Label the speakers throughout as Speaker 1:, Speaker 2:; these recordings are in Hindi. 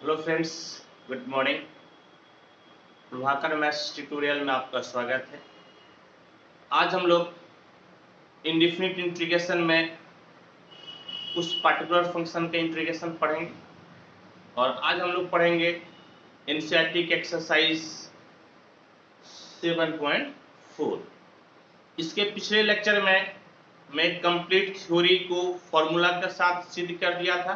Speaker 1: Hello friends, good morning. Prabhakar maths tutorial में आपका स्वागत है। आज हम लोग इंडेफिनिट इंटीग्रेशन में उस पर्टिकुलर फंक्शन के इंटीग्रेशन पढ़ेंगे और आज हम लोग पढ़ेंगे एनसीईआरटी के एक्सरसाइज 7.4। इसके पिछले लेक्चर में मैं कंप्लीट थ्योरी को फॉर्मूला के साथ सिद्ध कर दिया था,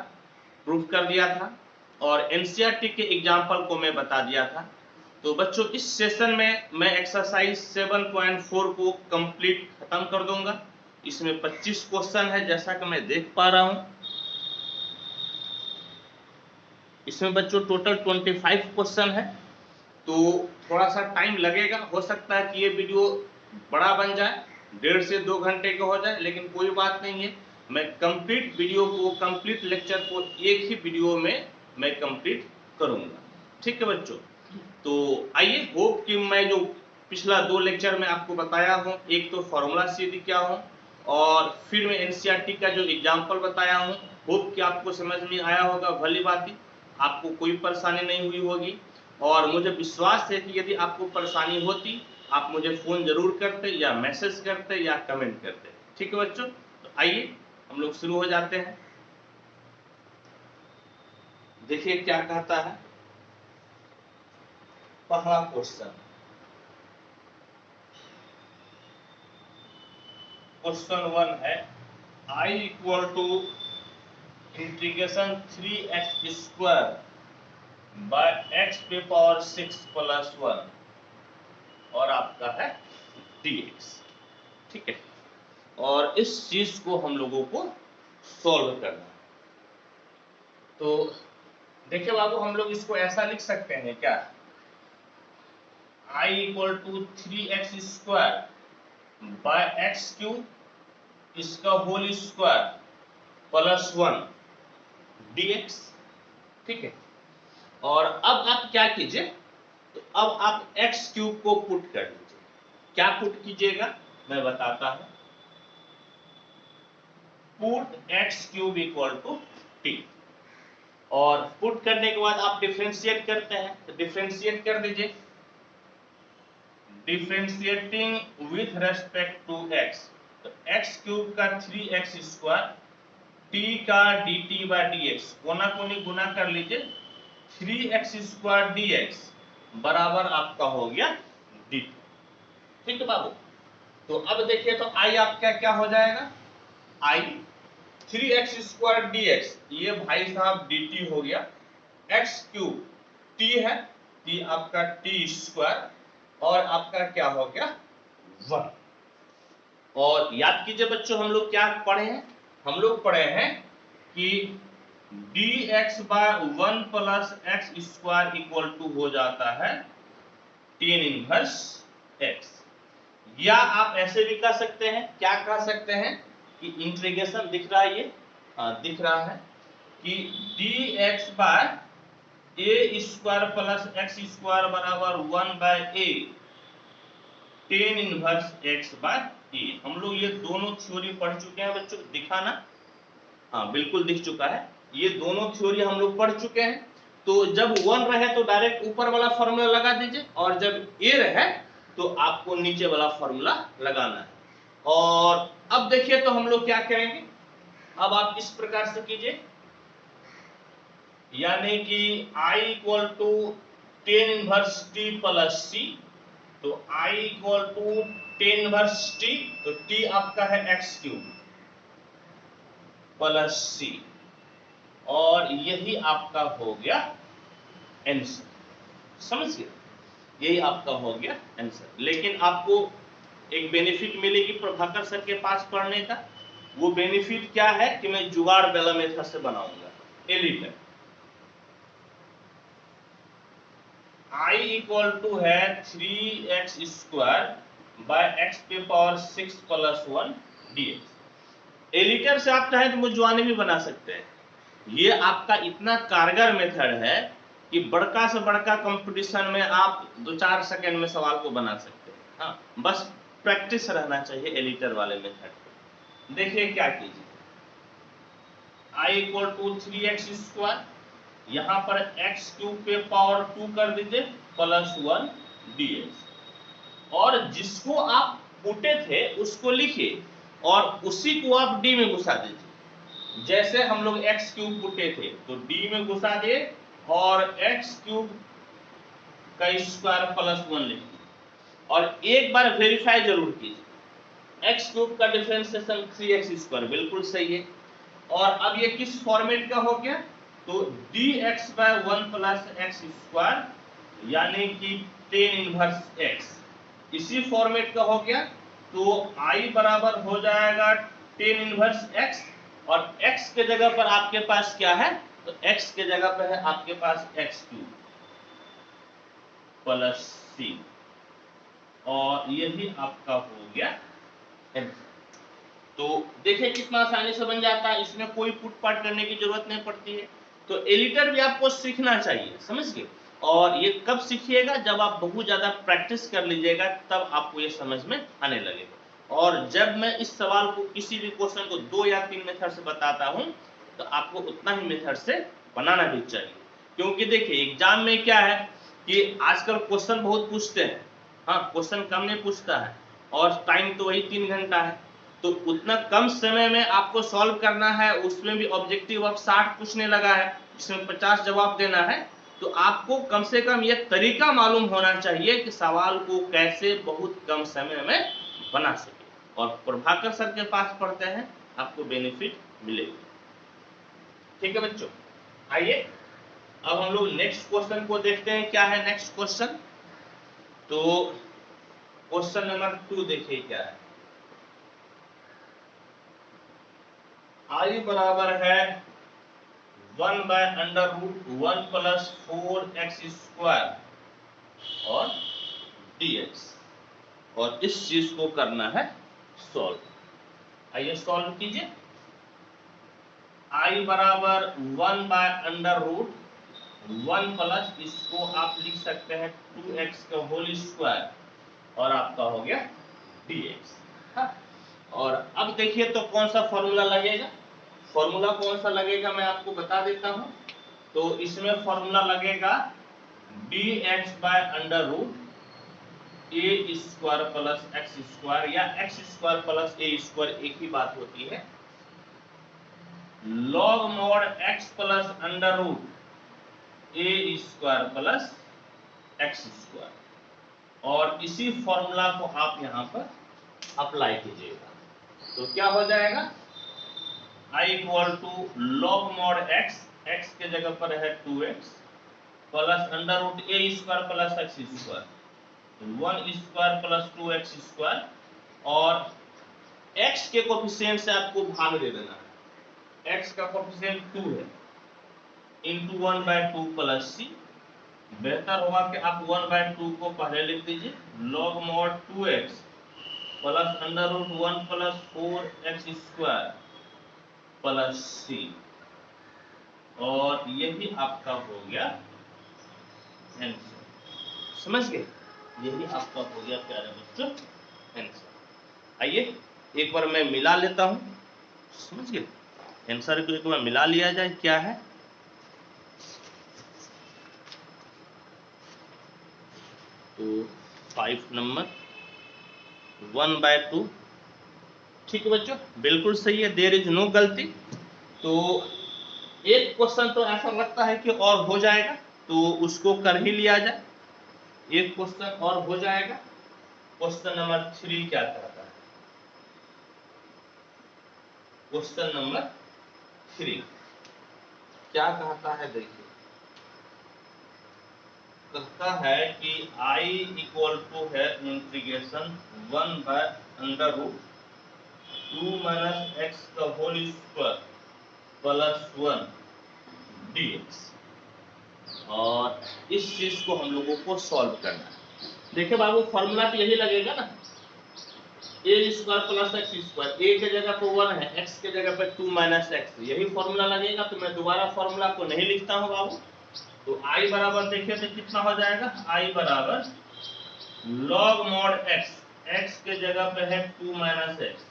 Speaker 1: प्रूफ कर दिया था और एनसीईआरटी के एग्जाम्पल को मैं बता दिया था। तो बच्चों, इस सेशन में मैं एक्सरसाइज 7.4 को कंप्लीट खत्म कर दूंगा। इसमें 25 क्वेश्चन है, जैसा कि मैं देख पा रहा हूं। इसमें बच्चों टोटल 25 क्वेश्चन है, तो थोड़ा सा टाइम लगेगा। हो सकता है कि ये वीडियो बड़ा बन जाए, 1.5 से 2 घंटे का हो जाए, लेकिन कोई बात नहीं है। मैं कंप्लीट वीडियो को, कंप्लीट लेक्चर को एक ही वीडियो में मैं कंप्लीट करूंगा। ठीक है बच्चों, तो आइए, होप कि मैं जो पिछला 2 लेक्चर में आपको बताया हूं, एक तो फॉर्मूला सीधी क्या हूं और फिर मैं एनसीईआरटी का जो एग्जाम्पल बताया हूं, होप कि आपको समझ में आया होगा। भली बात, आपको कोई परेशानी नहीं हुई होगी और मुझे विश्वास है कि यदि आपको परेशानी होती आप मुझे फोन जरूर करते या मैसेज करते या कमेंट करते। ठीक है बच्चों, तो आइए हम लोग शुरू हो जाते हैं। देखिए क्या कहता है पहला क्वेश्चन। क्वेश्चन 1 है I equal to integration 3x square by x पे पावर 6 प्लस 1 और आपका है dx। ठीक है, और इस चीज को हम लोगों को सॉल्व करना है। तो देखिए बाबू, हम लोग इसको ऐसा लिख सकते हैं क्या, I equal to 3x square by X cube इसका होल स्क्वायर प्लस 1 dx। ठीक है, और अब आप क्या कीजिए, तो अब आप x क्यूब को पुट कर लीजिए। क्या पुट कीजिएगा मैं बताता हूं। Put x cube equal to t, और पुट करने के बाद आप डिफरेंशिएट करते हैं, तो डिफरेंशिएट कर दीजिए। Differentiating with respect to x, तो x क्यूब का 3x स्क्वायर, t का dt बाय dx, कोना कोनी गुना कर लीजिए। 3x स्क्वायर dx बराबर आपका हो गया dt। ठीक है बाबू, तो अब देखिए, तो i आपका क्या हो जाएगा, i 3x स्क्वायर dx, ये भाई साहब dt हो गया। x क्यूब t है, t आपका t स्क्वायर और आपका क्या हो गया 1। और याद कीजिए बच्चों, हम लोग क्या पढ़े हैं, हम लोग पढ़े हैं कि dx by 1 plus x square equal to हो जाता है tan इनवर्स x। या आप ऐसे भी कह सकते हैं, क्या कह सकते हैं कि इंटीग्रेशन दिख रहा है, ये दिख रहा है कि dx by a square plus x square बराबर 1 by a tan inverse x by a। हम लोग ये दोनों थ्योरी पढ़ चुके हैं बच्चों, दिखा ना, हाँ बिल्कुल दिख चुका है। ये दोनों थ्योरी हम लोग पढ़ चुके हैं। तो जब 1 रहे तो डायरेक्ट ऊपर वाला फॉर्मूला लगा दीजिए, और जब a रहे तो आपको नीचे वाला फॉर्मूला लगाना है। और अब देखिए, तो हम लोग क्या करेंगे, अब आप इस प्रकार से कीजिए, यानी कि I equal to tan inverse t plus c, तो I equal to tan inverse t, तो t आपका है x क्यूब प्लस c, और यही आपका हो गया आंसर। समझ गए, यही आपका हो गया आंसर। लेकिन आपको एक बेनिफिट मिलेगी प्रभाकर सर के पास पढ़ने का। वो बेनिफिट क्या है कि मैं जुगाड़ वाला मेथड से बनाऊंगा एलिटर। I इक्वल टू है 3x स्क्वायर बाय x पे पावर 6 प्लस 1 dx। एलिटर से आप चाहे तो मुझवाने भी बना सकते हैं। ये आपका इतना कारगर मेथड है कि बड़का से बड़का कंपटीशन में आप 2-4 सेकंड में सवाल को बना सकते हैं। हाँ, बस प्रैक्टिस रहना चाहिए एलिटर वाले मेथड। देखिए क्या कीजिए, I equal to 3x square, यहाँ पर एक्स क्यूब पे पावर 2 कर दीजिए प्लस 1 dx, और जिसको आप पुटे थे उसको लिखिए और उसी को आप डी में घुसा दीजिए। जैसे हम लोग एक्स क्यूब पुटे थे तो डी में घुसा दे और एक्स क्यूब का स्क्वायर प्लस 1 लिखिए, और एक बार वेरीफाई जरूर कीजिए। एक्स क्यूब का डिफरेंशिएशन 3x स्क्वायर बिल्कुल सही है, और अब ये किस फॉर्मेट का हो गया, तो dx by 1 plus x square यानी कि टेन इनवर्स x, इसी फॉर्मेट का हो गया। तो I बराबर हो जाएगा टेन इनवर्स x, और x के जगह पर आपके पास क्या है, तो x के जगह पर है आपके पास एक्स क्यूब प्लस c, और यही आपका हो गया आंसर। तो देखिए कितना आसानी से बन जाता है, इसमें कोई पुट पाट करने की जरूरत नहीं पड़ती है। तो एडिटर भी आपको सीखना चाहिए, समझ गए। और ये कब सीखिएगा, जब आप बहुत ज्यादा प्रैक्टिस कर लीजिएगा तब आपको ये समझ में आने लगेगा। और जब मैं इस सवाल को किसी भी क्वेश्चन को 2 या 3 मेथड से बताता हूं तो आपको उतना ही मेथड से बनाना भी चाहिए, क्योंकि देखिए एग्जाम में क्या है कि आजकल क्वेश्चन बहुत पूछते हैं, हाँ क्वेश्चन कम नहीं पूछता है, और टाइम तो वही 3 घंटा है। तो उतना कम समय में आपको सॉल्व करना है, उसमें भी ऑब्जेक्टिव ऑफ 60 पूछने लगा है जिसमें 50 जवाब देना है। तो आपको कम से कम यह तरीका मालूम होना चाहिए कि सवाल को कैसे बहुत कम समय में बना सके, और प्रभाकर सर के पास पढ़ते हैं आपको बेनिफिट मिलेगा। ठीक है बच्चों, आइए अब हम लोग नेक्स्ट क्वेश्चन को देखते हैं। क्या है नेक्स्ट क्वेश्चन, तो क्वेश्चन नंबर 2 देखिए क्या है। I बराबर है 1 bye under root 1 plus 4x square और dx, और इस चीज को करना है सॉल्व। आइए सॉल्व कीजिए। I बराबर 1 बाय अंडर रूट 1 प्लस, इसको आप लिख सकते हैं 2x का होल स्क्वायर, और आपका हो गया dx। हाँ? और अब देखिए तो कौन सा फॉर्मूला लगेगा, फॉर्मूला कौन सा लगेगा मैं आपको बता देता हूं। तो इसमें फॉर्मूला लगेगा dx by under root a square plus x square, या एक्स स्क्वायर प्लस ए स्क्वायर एक ही बात होती है, log mod x plus under root a square plus x square, और इसी फॉर्मूला को आप यहां पर अप्लाई कीजिएगा। तो क्या हो जाएगा, I equal to log mod x, x के जगह पर है 2x plus under root a square plus x square, 1 square plus 2x square, और x के कोफिशिएंट से आपको भाग दे देना है। x का कोफिशिएंट 2 है, इंटू 1 बाय 2 प्लस c। बेहतर होगा कि आप 1 बाय 2 को पहले लिख दीजिए, log mod 2x plus under root 1 plus 4x square plus c, और यही आपका हो गया आंसर। समझ गए, यही आपका हो गया प्यारे बच्चों आंसर। आइए एक बार मैं मिला लेता हूं, समझ गए, आंसर को एक बार मिला लिया जाए क्या है। तो 5 नंबर 1 बाय 2, ठीक है बच्चों, बिल्कुल सही है, देयर इज नो गलती। तो एक क्वेश्चन तो ऐसा लगता है कि और हो जाएगा, तो उसको कर ही लिया जाए। एक क्वेश्चन और हो जाएगा। क्वेश्चन नंबर 3 क्या कहता है, क्वेश्चन नंबर 3 क्या कहता है, देखिए कहता है कि I इक्वल टू है integration 1 bye under root 2 minus x का होल स्क्वायर प्लस 1 dx, और इस चीज को हम लोगों को सॉल्व करना है। देखिए बाबू फॉर्मूला तो यही लगेगा ना, ए स्क्वायर प्लस एक्स स्क्वायर, ए के जगह पर 1 है, एक्स के जगह पर 2 माइनस एक्स, यही फॉर्मूला लगेगा। तो मैं दोबारा फॉर्मूला को नहीं लिखता हूं बाबू। तो I बराबर देखिए तो कितना हो जाएगा, I बराबर लॉग मॉड एक्स, एक्स के जगह पे है 2 minus x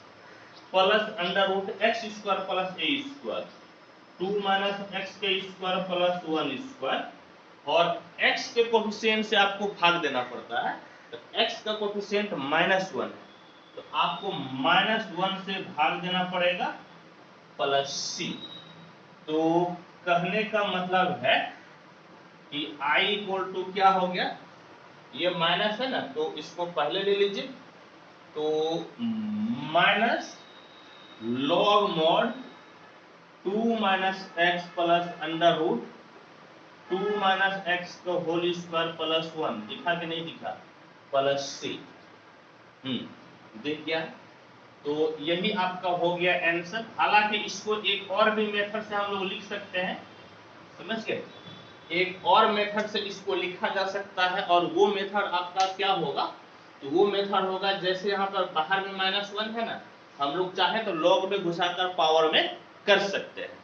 Speaker 1: plus under root x square plus ए स्क्वायर, 2 माइनस एक्स के स्क्वायर प्लस 1 स्क्वायर, और x के कोफिशिएंट से आपको भाग देना पड़ता है, तो x का कोफिशिएंट -1 है, तो आपको -1 से भाग देना पड़ेगा प्लस c। तो कहने का मतलब है कि i इक्वल टू क्या हो गया, ये माइनस है ना, तो इसको पहले ले लीजिए, तो minus log mod 2 minus x plus under root 2 minus x का होल स्क्वायर प्लस 1, दिखा कि नहीं दिखा, प्लस c। दिख गया। तो यही आपका हो गया आंसर। हालांकि इसको एक और भी मेथड से हम लोग लिख सकते हैं, समझ गए, एक और मेथड से इसको लिखा जा सकता है, और वो मेथड आपका क्या होगा, तो वो मेथड होगा जैसे यहाँ पर बाहर में -1 है ना, हम लोग चाहे तो लॉग में घुसाकर पावर में कर सकते हैं।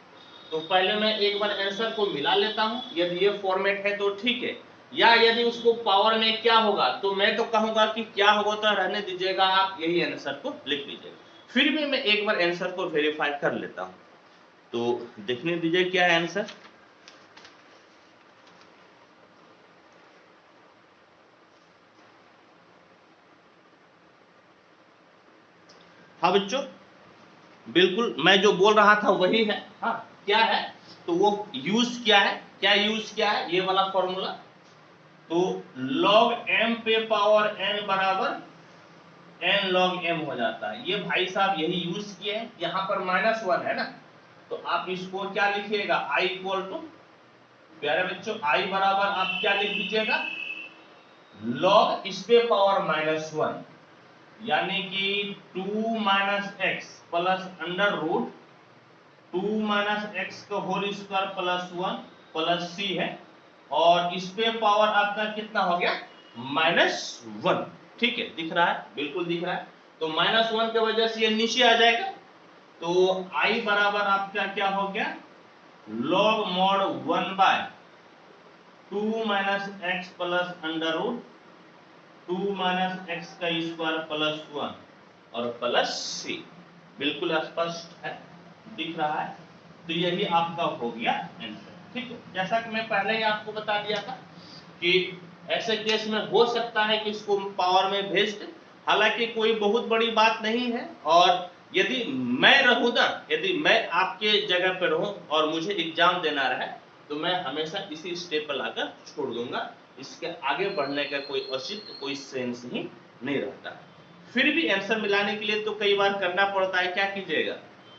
Speaker 1: तो पहले मैं एक बार आंसर को मिला लेता हूं, यदि ये फॉर्मेट है तो ठीक है, या यदि उसको पावर में क्या होगा, तो मैं तो कहूंगा कि क्या होगा तो रहने दीजिएगा, आप यही आंसर को लिख लीजिएगा। फिर भी मैं एक बार आंसर को वेरीफाई कर लेता हूं, तो देखने दीजिए क्या है आंसर। हाँ बच्चों, बिल्कुल मैं जो बोल रहा था वही है। हाँ क्या है, तो वो यूज क्या है, क्या यूज क्या है, ये वाला फॉर्मूला, तो log m पे पावर n बराबर n log m हो जाता है। ये भाई साहब यही यूज किए हैं, यहाँ पर -1 है ना, तो आप इसको क्या लिखिएगा, i इक्वल टू, प्यारे बच्चों i बराबर आप क्या लिख दीजिएगा, log इस पे पावर -1, यानी कि 2 minus x plus under root 2 minus x का whole square plus 1 plus c है, और इस पे पावर आपका कितना हो गया, -1। ठीक है, दिख रहा है, बिल्कुल दिख रहा है। तो -1 की वजह से ये नीचे आ जाएगा, तो i बराबर आपका क्या हो गया, log mod 1 by 2 minus x plus under root 2 minus x का स्क्वायर प्लस 1 और प्लस c। बिल्कुल स्पष्ट है, दिख रहा है। तो यही आपका हो गया आंसर। ठीक है, जैसा कि मैं पहले ही आपको बता दिया था कि ऐसे केस में हो सकता है कि इसको पावर में भेज दे, हालांकि कोई बहुत बड़ी बात नहीं है। और यदि मैं रहूं ना, यदि मैं आपके जगह पर रहूं और मुझे एग्जाम देना रहे, तो मैं हमेशा इसी स्टेप पर लाकर छोड़ दूंगा, इसके आगे बढ़ने का कोई औचित्य, कोई सेंस ही नहीं रहता है। फिर भी आंसर मिलाने के लिए तो कई बार करना पड़ता है, क्या कीजिएगा,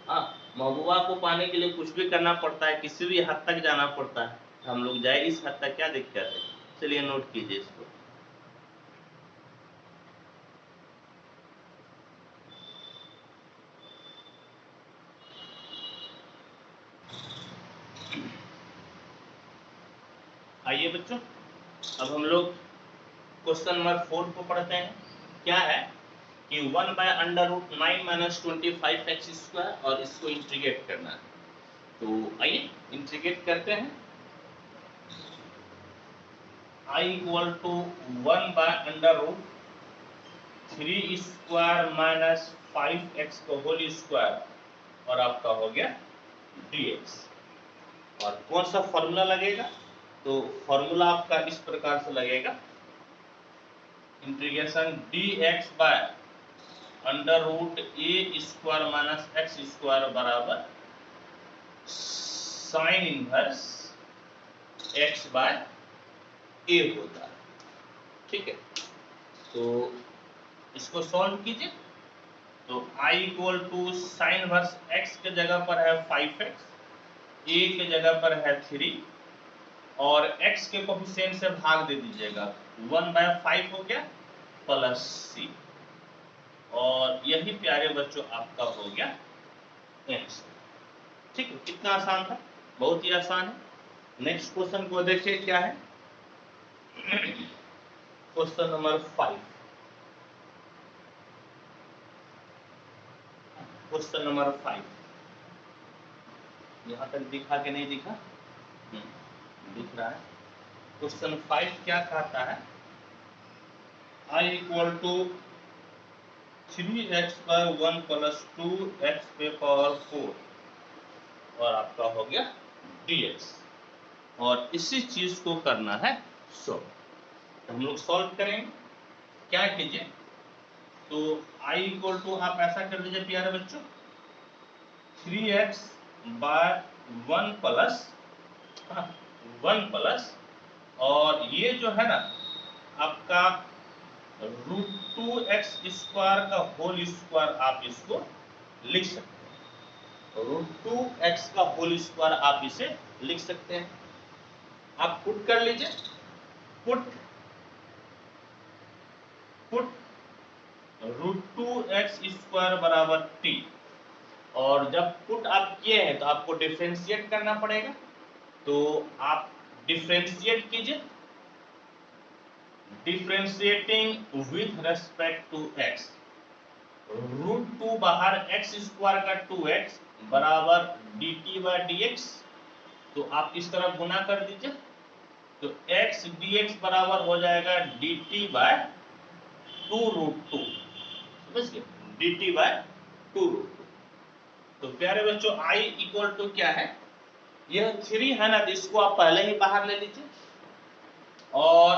Speaker 1: हाँ, महबूबा को पाने के लिए कुछ भी करना पड़ता है, किसी भी हद तक जाना पड़ता है। हम लोग जाए इस हद तक, क्या दिक्कत है, चलिए नोट कीजिए इसको। आइए बच्चों, अब हम लोग क्वेश्चन नंबर 4 को पढ़ते हैं। क्या है कि 1 bye under root 9 minus 25 X square, और इसको इंटीग्रेट करना है। तो आइए इंटीग्रेट करते हैं। i equal to 1 bye under root 3 square minus 5x का होल स्क्वायर, और आपका हो गया dx। और कौन सा फॉर्मूला लगेगा, तो फॉर्मूला आपका इस प्रकार से लगेगा, integration dx by under root a square minus x square बराबर sine inverse x by a होता है। ठीक है, तो इसको सॉल्व कीजिए। तो i equal to sine inverse x के जगह पर है 5x, a के जगह पर है 3, और x के कोफिशिएंट से भाग दे दीजिएगा, 1/5 हो गया प्लस c। और यही प्यारे बच्चों आपका हो गया आंसर। ठीक है, कितना आसान था, बहुत ही आसान है। नेक्स्ट क्वेश्चन को देखिए क्या है, क्वेश्चन नंबर 5। क्वेश्चन नंबर 5 यहाँ तक दिखा कि नहीं दिखा, दिख रहा है। क्वेश्चन 5 क्या कहता है, i equal to 3x by 1 plus 2x पे पावर 4 और आपका हो गया dx, और इसी चीज को करना है सॉल्व। तो हम लोग सॉल्व करेंगे। क्या कीजिए, तो i इक्वल टू आप ऐसा कर दीजिए प्यारे बच्चों, 3x बाय 1 प्लस 1 प्लस, और ये जो है ना आपका √2x स्क्वायर का होल स्क्वायर आप इसको लिख सकते हैं। √2x का होल स्क्वायर आप इसे लिख सकते हैं। आप पुट कर लीजिए, पुट √2x स्क्वायर बराबर t, और जब पुट आप किए हैं तो आपको डिफरेंशिएट करना पड़ेगा। तो आप डिफरेंशिएट कीजिए, differentiating with respect to x, √2 बाहर x स्क्वायर का 2x बराबर dt बाय dx। तो आप इस तरफ गुना कर दीजिए, तो x dx बराबर हो जाएगा dt बाय 2√2, समझ गए, dt बाय 2√2। तो प्यारे बच्चों i इक्वल टू क्या है, यह 3 है ना, तो इसको आप पहले ही बाहर ले लीजिए, और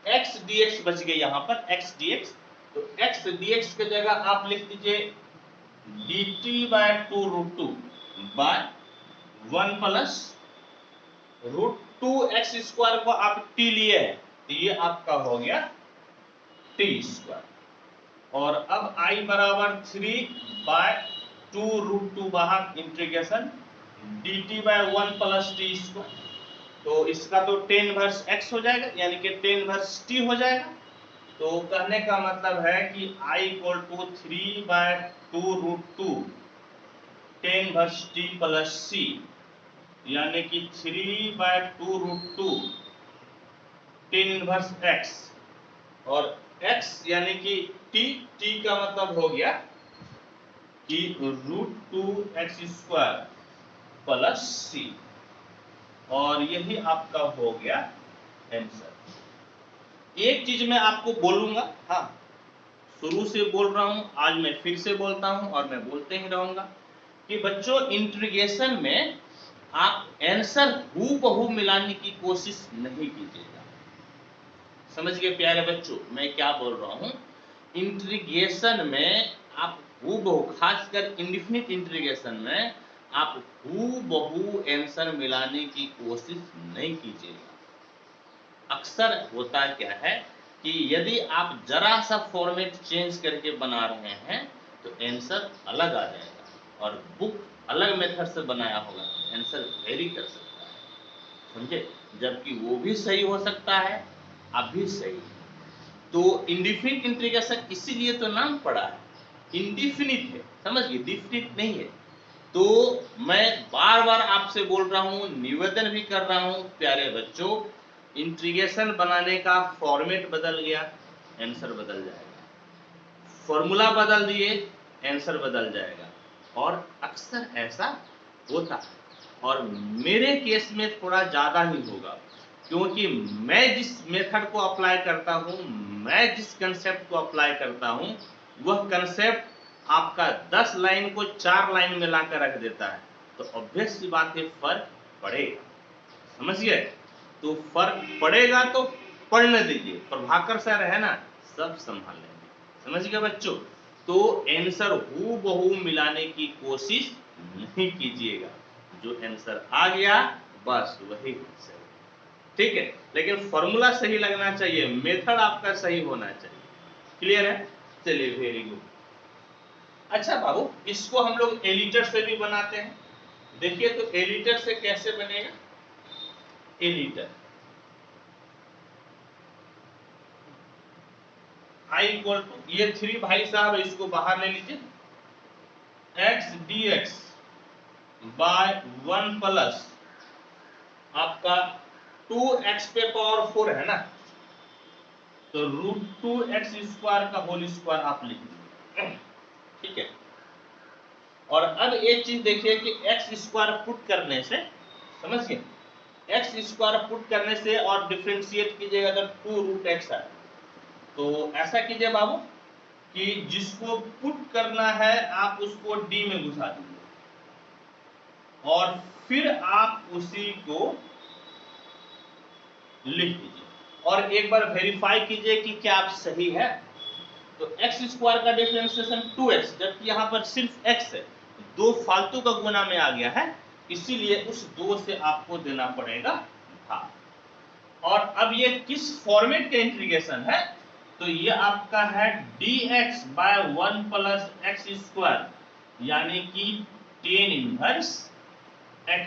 Speaker 1: x dx बच गए यहाँ पर x dx। तो x dx की जगह आप लिख दीजिए dt by 2√2 by 1 plus √2x square को आप t लिए हैं, तो ये आपका हो गया t स्क्वायर। और अब i बराबर 3 बाय 2√2 बाहर integration dt by 1 plus t square, तो इसका तो tan इनवर्स x हो जाएगा, यानी कि tan इनवर्स t हो जाएगा। तो कहने का मतलब है कि i equal to 3 by 2√2 tan inverse t plus c, यानी कि 3 बाय 2√2 tan इनवर्स x, और x यानी कि t का मतलब हो गया कि √2x स्क्वायर प्लस c, और यही आपका हो गया आंसर। एक चीज मैं आपको बोलूंगा, हाँ शुरू से बोल रहा हूं, आज मैं फिर से बोलता हूं और मैं बोलते ही रहूंगा कि बच्चों इंटीग्रेशन में आप आंसर हूबहू मिलाने की कोशिश नहीं कीजिएगा। समझ गए प्यारे बच्चों मैं क्या बोल रहा हूं? इंटीग्रेशन में आप हूबहू, खासकर इंडेफिनिट इंटीग्रेशन में आप हूबहू आंसर मिलाने की कोशिश नहीं कीजिएगा। अक्सर होता क्या है कि यदि आप जरा सा फॉर्मेट चेंज करके बना रहे हैं तो आंसर अलग आ जाएगा, और बुक अलग मेथड से बनाया होगा आंसर वेरी कर सकता है, समझे, जबकि वो भी सही हो सकता है, अब भी सही। तो इंडेफिनिट इंटीग्रेशन इसीलिए तो नाम पड़ा है, इंडेफिनिट है, समझिए, डिफिनिट नहीं है। तो मैं बार बार आपसे बोल रहा हूं, निवेदन भी कर रहा हूं प्यारे बच्चों, इंटीग्रेशन बनाने का फॉर्मेट बदल गया, आंसर बदल जाएगा, फॉर्मूला बदल दिए, आंसर बदल जाएगा, और अक्सर ऐसा होता है, और मेरे केस में थोड़ा ज्यादा ही होगा, क्योंकि मैं जिस मेथड को अप्लाई करता हूं, मैं जिस कंसेप्ट को अप्लाई करता हूं, वह कंसेप्ट आपका 10 लाइन को 4 लाइन में लाकर रख देता है, तो ऑब्वियस सी बात है फर्क पड़ेगा, समझिए। तो फर्क पड़ेगा तो पढ़ने दीजिए, प्रभाकर सर है ना, सब संभाल लेंगे, समझ गए बच्चों। तो आंसर हूबहू मिलाने की कोशिश नहीं कीजिएगा, जो आंसर आ गया बस वही सही, ठीक है, लेकिन फॉर्मूला सही लगना चाहिए, मेथड आपका सही होना चाहिए, क्लियर है? चलिए वेरी गुड। अच्छा बाबू, इसको हम लोग एलिटर से भी बनाते हैं, देखिए तो एलिटर से कैसे बनेगा। एलिटर i इक्वल टू, ये 3 भाई साहब इसको बाहर ले लीजिए, x dx बाय 1 प्लस आपका 2x पे पावर 4 है ना, तो √2x स्क्वायर का होल स्क्वायर आप लिख लीजिए, ठीक है। और अब एक चीज देखिए कि x स्क्वायर पुट करने से, समझिए, x स्क्वायर पुट करने से और डिफरेंशिएट कीजिएगा तो 2√x है। तो ऐसा कीजिए बाबू कि जिसको पुट करना है आप उसको d में घुसा दीजिए, और फिर आप उसी को लिख दीजिए और एक बार वेरीफाई कीजिए कि क्या आप सही है। तो एक्स स्क्वायर का डिफरेंशिएशन 2x, जबकि यहाँ पर सिर्फ x है, दो फालतू का गुना में आ गया है, इसीलिए उस 2 से आपको देना पड़ेगा भाग। और अब ये किस फॉर्मेट का इंटीग्रेशन है, तो ये आपका है dx by 1 plus x square, यानी कि tan इनवर्स x।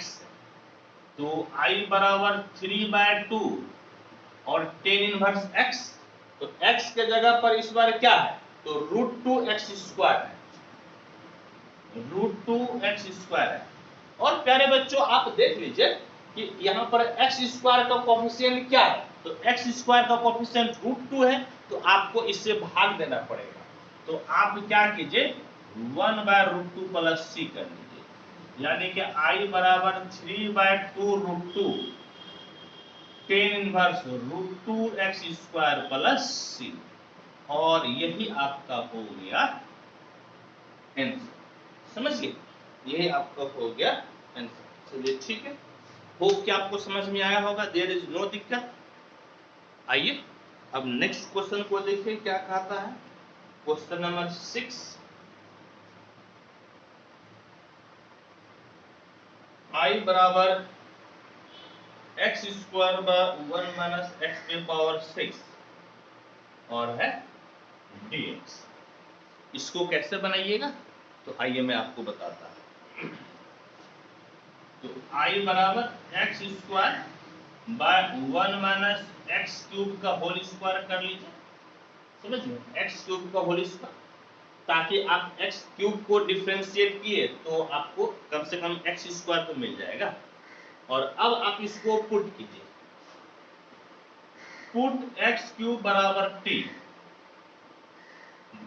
Speaker 1: तो I बराबर 3/2 और tan इनवर्स x, तो x के जगह पर इस बार क्या है, तो √2x स्क्वायर है, √2x स्क्वायर है। और प्यारे बच्चों आप देख लीजिए कि यहाँ पर x स्क्वायर का कोफिशिएंट क्या है, तो x स्क्वायर का कोफिशिएंट √2 है, तो आपको इससे भाग देना पड़ेगा। तो आप क्या कीजिए 1/√2 प्लस c कर लीजिए, यानी कि I बराबर 3/2 √2 tan inverse √2x square plus c, और यही आपका हो गया आंसर। समझिए, यही आपका हो गया आंसर। चलिए ठीक है, होप कि आपको समझ में आया होगा, देयर इज नो दिक्कत। आइए अब नेक्स्ट क्वेश्चन को देखिए क्या कहता है। क्वेश्चन नंबर 6, I बराबर x square bye 1 minus x के पावर 6 और है dx। इसको कैसे बनाइएगा, तो आइए मैं आपको बताता हूं। तो I बराबर x square bye 1 minus x cube का होल स्क्वायर कर लीजिए, समझिए एक्स क्यूब का होल स्क्वायर, ताकि आप एक्स क्यूब को डिफरेंशिएट किए तो आपको कम से कम एक्स स्क्वायर तो मिल जाएगा। और अब आप इसको पुट कीजिए, पुट एक्स क्यूब बराबर t,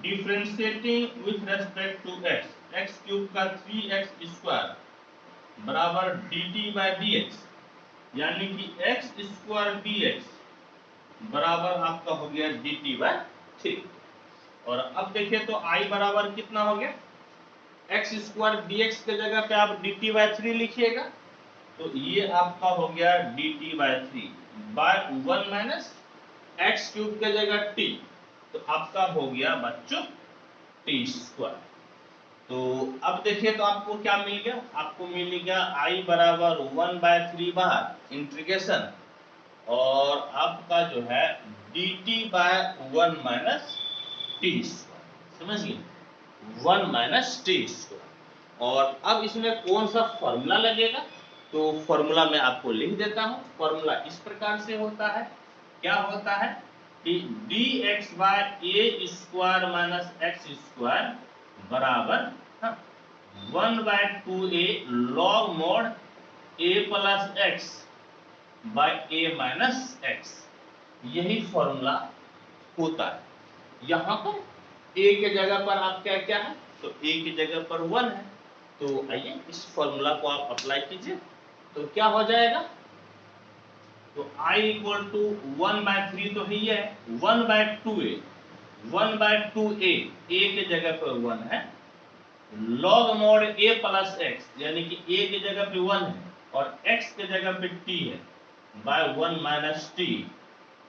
Speaker 1: differentiating with respect to x, X cube का 3x स्क्वायर बराबर dt बाय dx, यानी कि x स्क्वायर dx बराबर आपका हो गया dt बाय 3। और अब देखिए तो I बराबर कितना हो गया, एक्स स्क्वायर dx के जगह पे आप dt बाय 3 लिखिएगा, तो ये आपका हो गया dt by 3 by 1 minus x cube के जगह t, तो आपका हो गया बच्चों टी स्क्वायर। तो अब देखिए तो आपको क्या मिल गया, आपको मिल गया I बराबर 1/3 बाहर इंटीग्रेशन, और आपका जो है dt by 1 minus T square, समझिए 1 माइनस टी स्क्वायर। और अब इसमें कौन सा फॉर्मूला लगेगा, तो फॉर्मूला मैं आपको लिख देता हूं। फॉर्मूला इस प्रकार से होता है, क्या होता है कि dx by a square minus x square बराबर 1/2a log mod a plus X by a minus X, यही फॉर्मूला होता है। यहाँ पर a के जगह पर आप क्या क्या है, तो a की जगह पर 1 है, तो आइए इस फॉर्मूला को आप अप्लाई कीजिए, तो क्या हो जाएगा, तो I इक्वल टू 1/3 तो ही है, 1/2a, 1/2a, a के जगह पर 1 है, log mod a plus x, यानी कि a की जगह पे 1 है और x के जगह पे t है, by 1 minus t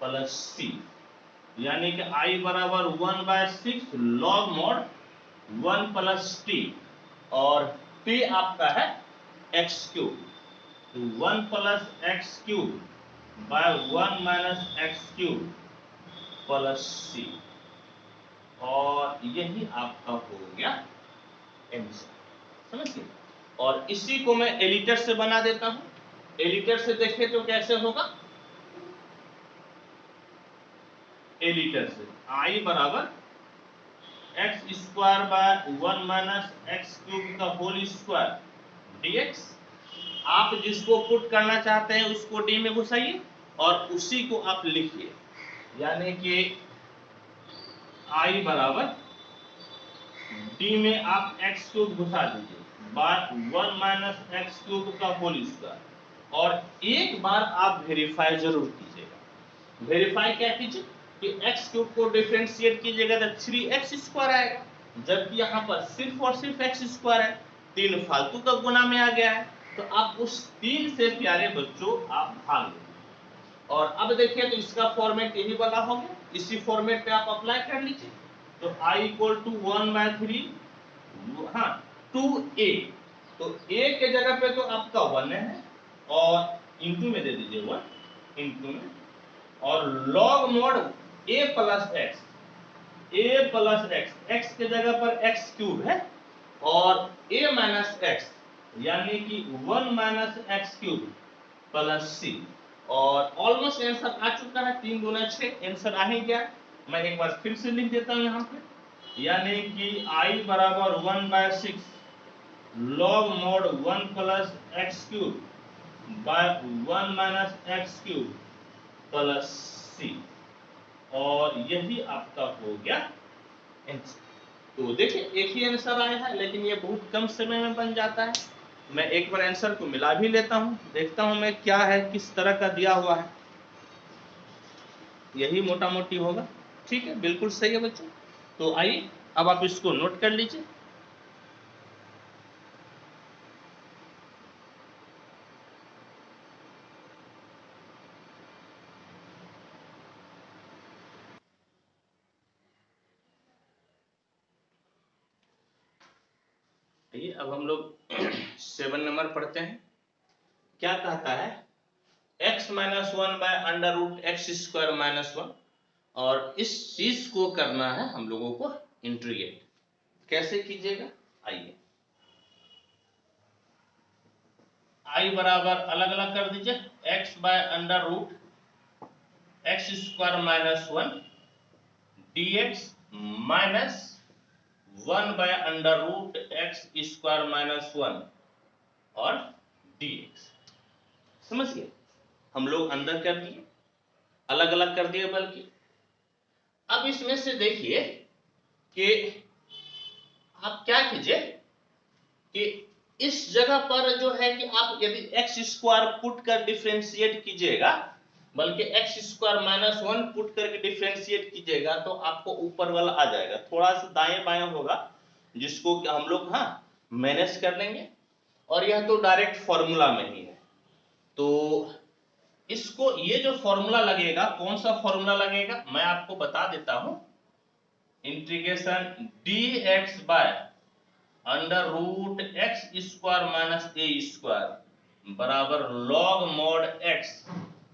Speaker 1: plus c, यानी कि I बराबर 1/6 log mod 1 प्लस t, और t आपका है x क्यूब, तो 1 plus x cube by 1 minus x cube plus c, और यही आपका हो गया आंसर, समझिए। और इसी को मैं एलिटर से बना देता हूं, एलिटर से देखें तो कैसे होगा, एलिटर से I बराबर x square bye 1 minus x cube का होल स्क्वायर dx, आप जिसको पुट करना चाहते हैं उसको d में घुसाइए और उसी को आप लिखिए, यानी कि I बराबर d में आप एक्स क्यूब घुसा दीजिए बाय 1 माइनस एक्स क्यूब का होल स्क्वायर, और एक बार आप वेरीफाई जरूर कीजिएगा। वेरीफाई क्या कीजिए कि एक्स क्यूब को डिफरेंशिएट कीजिएगा तो 3x स्क्वायर आएगा, जबकि यहाँ पर सिर्फ और सिर्फ एक्स स्क्वायर है, 3 फालतू का गुना में आ गया है, तो आप उस 3 से प्यारे बच्चों आप भाग लो। और अब देखिए तो इसका फॉर्मेट यही वाला हो गया, इसी फॉर्मेट पे आप अप्लाई कर लीजिए। तो I इक्वल टू 1/3 हाँ 2a, तो a के जगह पे तो आपका 1 है और इंटू में दे दीजिए 1 इंटू में, और log mode a plus x, a plus x, x के जगह पर एक्स क्यूब है और a माइनस एक्स यानी कि 1 minus x cube plus c. और ऑलमोस्ट आंसर आ चुका है, 3 दूना 6 आंसर आ ही गया। मैं एक बार फिर से लिख देता हूं यहाँ पे, यानी कि I बराबर 1/6 log mod 1 plus x cube by 1 minus x cube plus c, और यही आपका हो गया आंसर। तो देखिए एक ही आंसर आया है, लेकिन ये बहुत कम समय में बन जाता है। मैं एक बार आंसर को मिला भी लेता हूं, देखता हूं मैं क्या है, किस तरह का दिया हुआ है। यही मोटा मोटी होगा, ठीक है, बिल्कुल सही है बच्चों। तो आइए अब आप इसको नोट कर लीजिए। अब हम लोग 7 नंबर पढ़ते हैं। क्या कहता है, x minus 1 bye under root x square minus 1, और इस चीज को करना है हम लोगों को इंटीग्रेट। कैसे कीजिएगा, आइए I बराबर अलग अलग कर दीजिए, x by under root x square minus 1 dx minus 1 bye under root x square minus 1 और dx। समझ गए, हम लोग अंदर कर दिए, अलग अलग कर दिए। बल्कि अब इसमें से देखिए कि आप क्या कीजिए कि इस जगह पर जो है कि आप यदि एक्स स्क्वायर पुट कर डिफरेंशिएट कीजिएगा, बल्कि एक्स स्क्वायर माइनस 1 पुट करके डिफरेंशिएट कीजिएगा, तो आपको ऊपर वाला आ जाएगा। थोड़ा सा दाएं बाएं होगा, जिसको हम लोग हाँ मैनेज कर लेंगे, और यह तो डायरेक्ट फॉर्मूला में ही है। तो इसको ये जो फॉर्मूला लगेगा, कौन सा फॉर्मूला लगेगा मैं आपको बता देता हूं। Integration dx by under root x square minus a square बराबर log mod x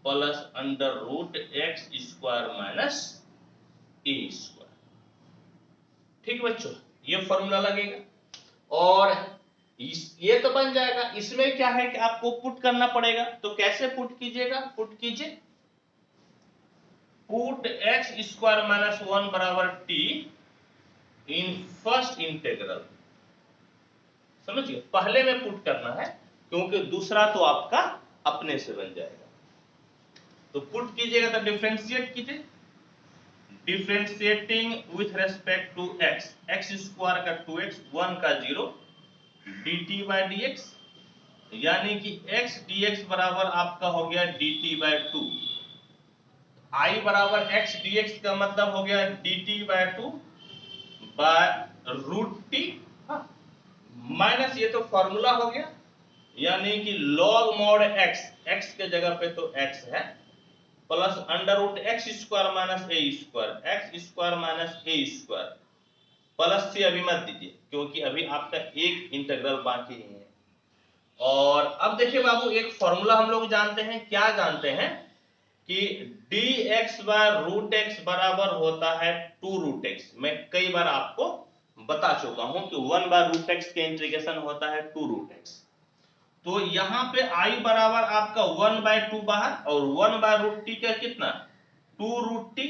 Speaker 1: plus under root x square minus a square. ठीक बच्चों, ये फॉर्मूला लगेगा और ये तो बन जाएगा। इसमें क्या है कि आपको पुट करना पड़ेगा, तो कैसे पुट कीजिएगा, पुट कीजिए पुट एक्स स्क्वायर माइनस 1 बराबर टी इन फर्स्ट इंटीग्रल। समझिए, पहले में पुट करना है, क्योंकि दूसरा तो आपका अपने से बन जाएगा। तो पुट कीजिएगा तो डिफरेंशिएट कीजिए, differentiating with respect to X, X square का 2x 1 का 0 dt बाय dx, यानी कि x dx बराबर आपका हो गया dt बाय 2। I बराबर x dx का मतलब हो गया dt by 2 by root T, minus ये तो फॉर्मूला हो गया, यानी कि लॉग मॉड x, x के जगह पे तो x है, plus under root x square minus a square, x square minus a square, plus से अभी मत दीजिए क्योंकि अभी आपका एक इंटीग्रल बाकी ही है। और अब देखिए बाबू, एक फॉर्मूला हम लोग जानते हैं, क्या जानते हैं कि dx बाय रूट एक्स बराबर होता है 2 रूट एक्स। मैं कई बार आपको बता चुका हूं कि 1 बाय रूट एक्स के इंटीग्रेशन होता है 2 रूट एक्स। तो यहां पे I बराबर आपका 1/2 बाहर, और 1 बाय रूट टी का कितना 2 root T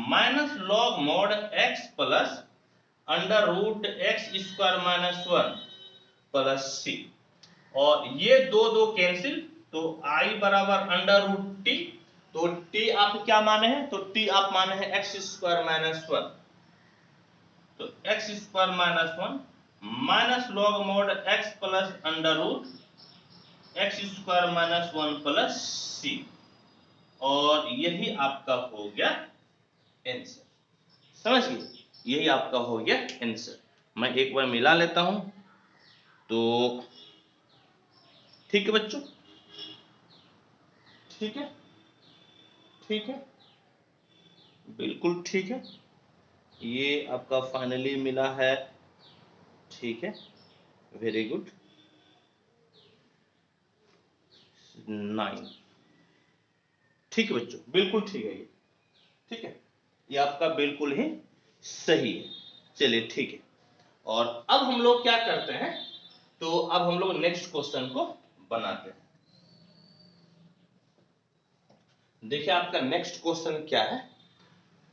Speaker 1: minus log mod x plus under root x square minus 1 plus c, और ये दो दो कैंसिल, तो I बराबर अंडर रूट टी, तो t आप क्या माने हैं, तो t आप माने हैं एक्स स्क्वायर माइनस 1, तो x square minus 1 minus log mod x plus under root x square minus 1 plus c, और यही आपका हो गया आंसर। समझ गए, यही आपका हो गया आंसर। मैं एक बार मिला लेता हूं। तो ठीक है बच्चों, ठीक है, ठीक है, बिल्कुल ठीक है, ये आपका फाइनली मिला है, ठीक है, वेरी गुड, 9, ठीक है बच्चों, बिल्कुल ठीक है ये, ठीक है, ये आपका बिल्कुल ही सही है। चलिए ठीक है, और अब हम लोग क्या करते हैं, तो अब हम लोग नेक्स्ट क्वेश्चन को बनाते हैं। देखिए आपका नेक्स्ट क्वेश्चन क्या है,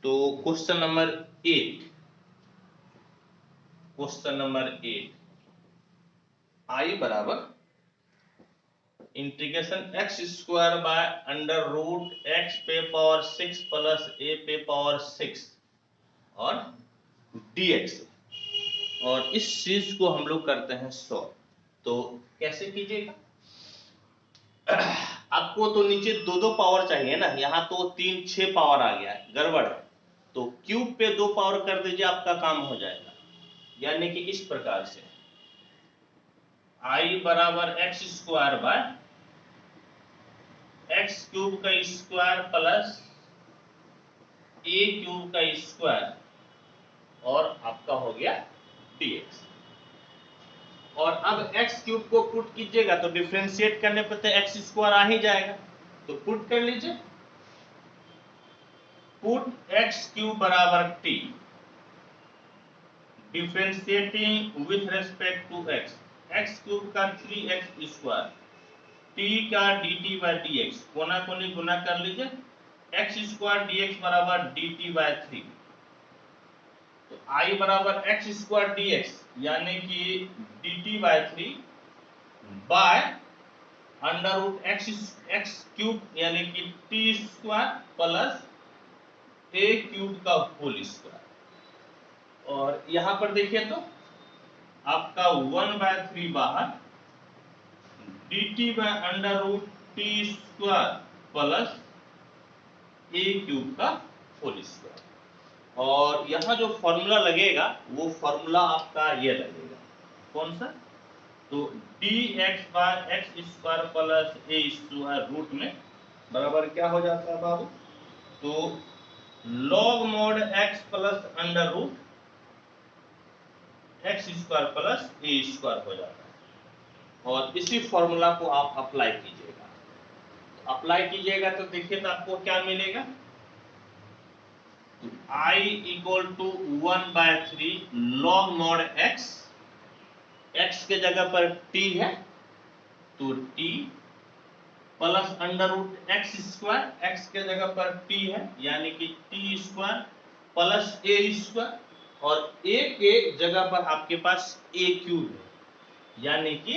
Speaker 1: तो question number 8, question number 8, I बराबर integration X square by under root X पे पावर 6 प्लस ए पे पावर 6 और dx, और इस चीज को हम लोग करते हैं सॉल्व। तो कैसे कीजिएगा, आपको तो नीचे 2 पावर चाहिए ना, यहाँ तो 3 6 पावर आ गया है, गड़बड़ है, तो क्यूब पे 2 पावर कर दीजिए, आपका काम हो जाएगा। यानी कि इस प्रकार से आई बराबर x square by X cube का स्क्वायर प्लस ए क्यूब का स्क्वायर और आपका हो गया dx। और अब x क्यूब को पुट कीजिएगा तो डिफरेंशिएट करने पर तो x स्क्वायर आ ही जाएगा, तो पुट कर लीजिए, पुट x क्यूब बराबर t, differentiating with respect to x, x cube का 3x स्क्वायर, t का dt बाय dx, कोना कोनी गुना कर लीजिए, x स्क्वायर dx बराबर dt बाय 3, तो i बराबर x स्क्वायर dx यानी कि dt by 3 by under root X cube यानी कि T square plus A cube का होल स्क्वायर। और यहां पर देखिए तो आपका 1/3 बाहर dt by under root T square plus A cube का होल स्क्वायर। और यहां जो फॉर्मूला लगेगा वो फॉर्मूला आपका ये लगेगा, कौन सा, तो dx by x square plus A square root में बराबर क्या हो जाता है बाबू, तो log mod x plus under root x square plus ए स्क्वायर हो जाता है। और इसी फॉर्मूला को आप अप्लाई कीजिएगा, अप्लाई कीजिएगा तो देखिए तो आपको क्या मिलेगा, I equal to 1/3 log mod x, x के जगह पर t है तो t plus under root x square, X के जगह पर t है यानी कि टी स्क्वायर प्लस ए स्क्वायर, और a के जगह पर आपके पास a क्यूब है यानी कि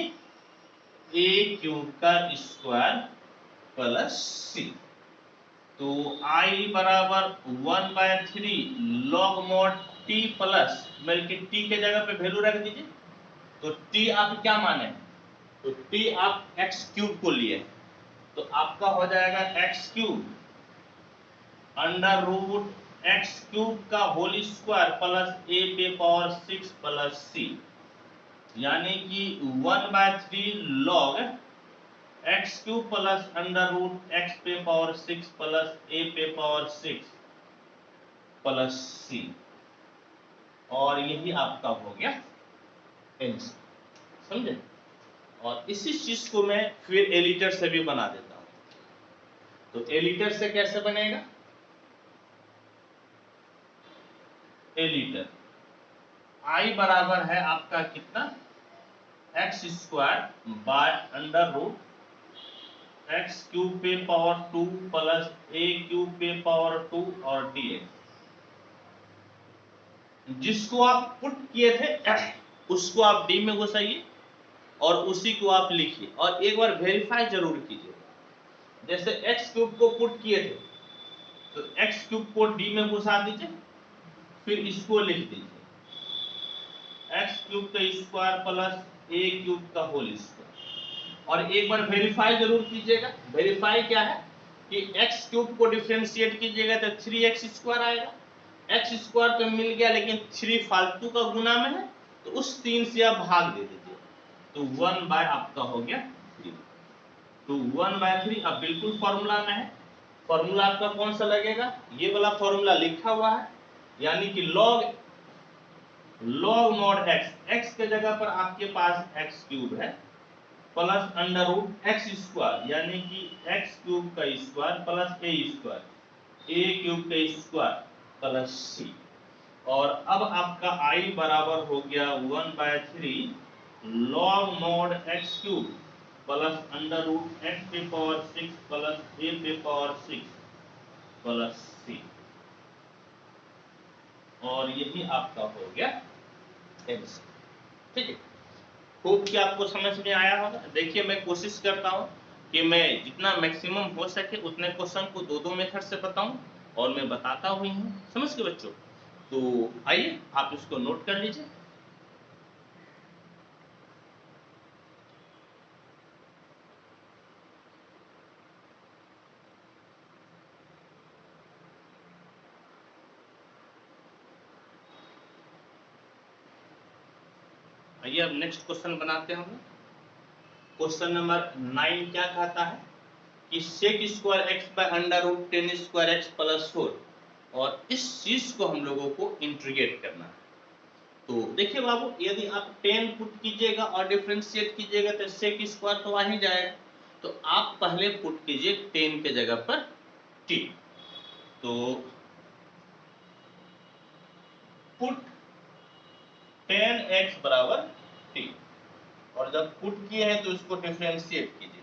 Speaker 1: a क्यूब का स्क्वायर प्लस c। तो i बराबर 1/3 log mod t प्लस, बल्कि t के जगह पे वैल्यू रख दीजिए, तो t आप क्या माने, तो t आप x क्यूब को लिए, तो आपका हो जाएगा X cube under root X cube का होल स्क्वायर प्लस ए पे पावर 6 प्लस सी, यानी कि 1/3 log X cube plus under root X पे पावर 6 प्लस ए पे पावर 6 प्लस सी, और यही आपका हो गया आंसर, समझे। और इसी चीज को मैं फिर एलिटर से भी बना देता हूं, तो एलिटर से कैसे बनेगा, एलिटर आई बराबर है आपका कितना, X square by under root X cube पे पावर 2 प्लस ए क्यूब पे पावर 2 और dx, जिसको आप पुट किए थे उसको आप डी में घुसाइए और उसी को आप लिखिए, और एक बार वेरीफाई जरूर कीजिए। जैसे एक्स क्यूब को पुट किए थे तो एक्स क्यूब को डी में घुसा दीजिए, फिर इसको लिख दीजिए एक्स क्यूब का स्क्वायर प्लस ए क्यूब का होल स्क्वायर, और एक बार वेरीफाई जरूर कीजिएगा। वेरीफाई क्या है कि एक्स क्यूब को डिफरेंशिएट कीजिएगा तो 3x स्क्वायर आएगा, एक्स स्क्वायर तो मिल गया लेकिन 3 फालतू का गुना में है, तो उस 3 से आप भाग दे दीजिए, तो 1 बाय आपका हो गया 3। तो 1/3 अब बिल्कुल फॉर्मूला में है। फॉर्मूला आपका कौन सा लगेगा, ये वाला फॉर्मूला लिखा हुआ है, यानी कि log mod x, x के जगह पर आपके पास x क्यूब है plus under root x square, यानी कि x क्यूब का square plus a square, a cube का स्क्वायर प्लस c। और अब आपका i बराबर हो गया 1/3 log mod x cube plus under root x पे पावर 6 प्लस a पे पावर 6 प्लस c। और यही आपका हो गया आंसर। ठीक है, होप कि आपको समझ में आया होगा। देखिए मैं कोशिश करता हूं कि मैं जितना मैक्सिमम हो सके उतने क्वेश्चन को दो मेथड से बताऊं, और मैं बताता हुई हूं, समझ के बच्चों। तो आइए आप इसको नोट कर लीजिए। आइए अब नेक्स्ट क्वेश्चन बनाते हैं हम। क्वेश्चन नंबर 9 क्या कहता है कि sec square x by under root 10 square x plus 4, और इस चीज को हम लोगों को इंटीग्रेट करना है। तो देखिए बाबू, यदि आप 10 पुट कीजिएगा और डिफरेंशिएट कीजिएगा तो sec स्क्वायर तो आ ही जाएगा। तो आप पहले पुट कीजिए 10 के जगह पर t। तो पुट 10x बराबर t, और जब पुट किए हैं तो इसको डिफरेंशिएट कीजिए।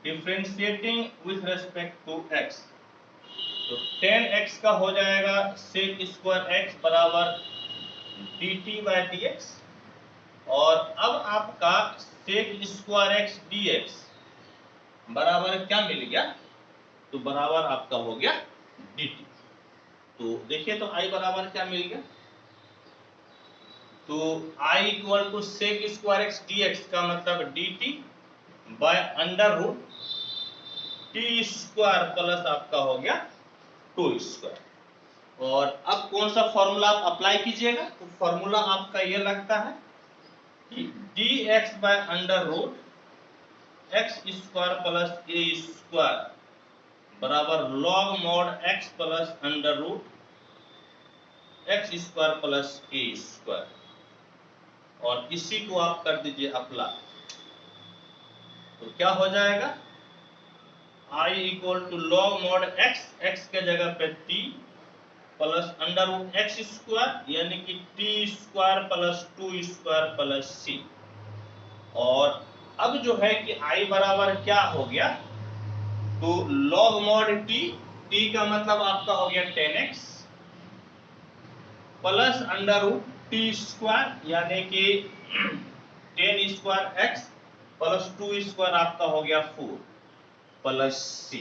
Speaker 1: Differentiating with respect to x, तो 10x का हो जाएगा sec स्क्वायर x बराबर dt बाय dx, और अब आपका sec स्क्वायर x dx बराबर क्या मिल गया, तो बराबर आपका हो गया dt। तो देखिए तो i बराबर क्या मिल गया, तो i equal to sec square x dx का मतलब dt by under root T square plus आपका हो गया 2 स्क्वायर। और अब कौन सा फॉर्मूला आप अप्लाई कीजिएगा, तो फॉर्मूला आपका ये लगता है कि dx by under root x square plus a square बराबर log mod x plus under root x square plus a square, और इसी को आप कर दीजिए अप्लाई। तो क्या हो जाएगा, i equal to log mod x, x के जगह पे t plus under root x square, यानी कि t square plus 2 square plus c। और अब जो है कि i बराबर क्या हो गया, तो log मॉड t, t का मतलब आपका हो गया 10x plus under root t square, यानी कि 10 स्क्वायर x प्लस 2 स्क्वायर आपका हो गया 4 प्लस c।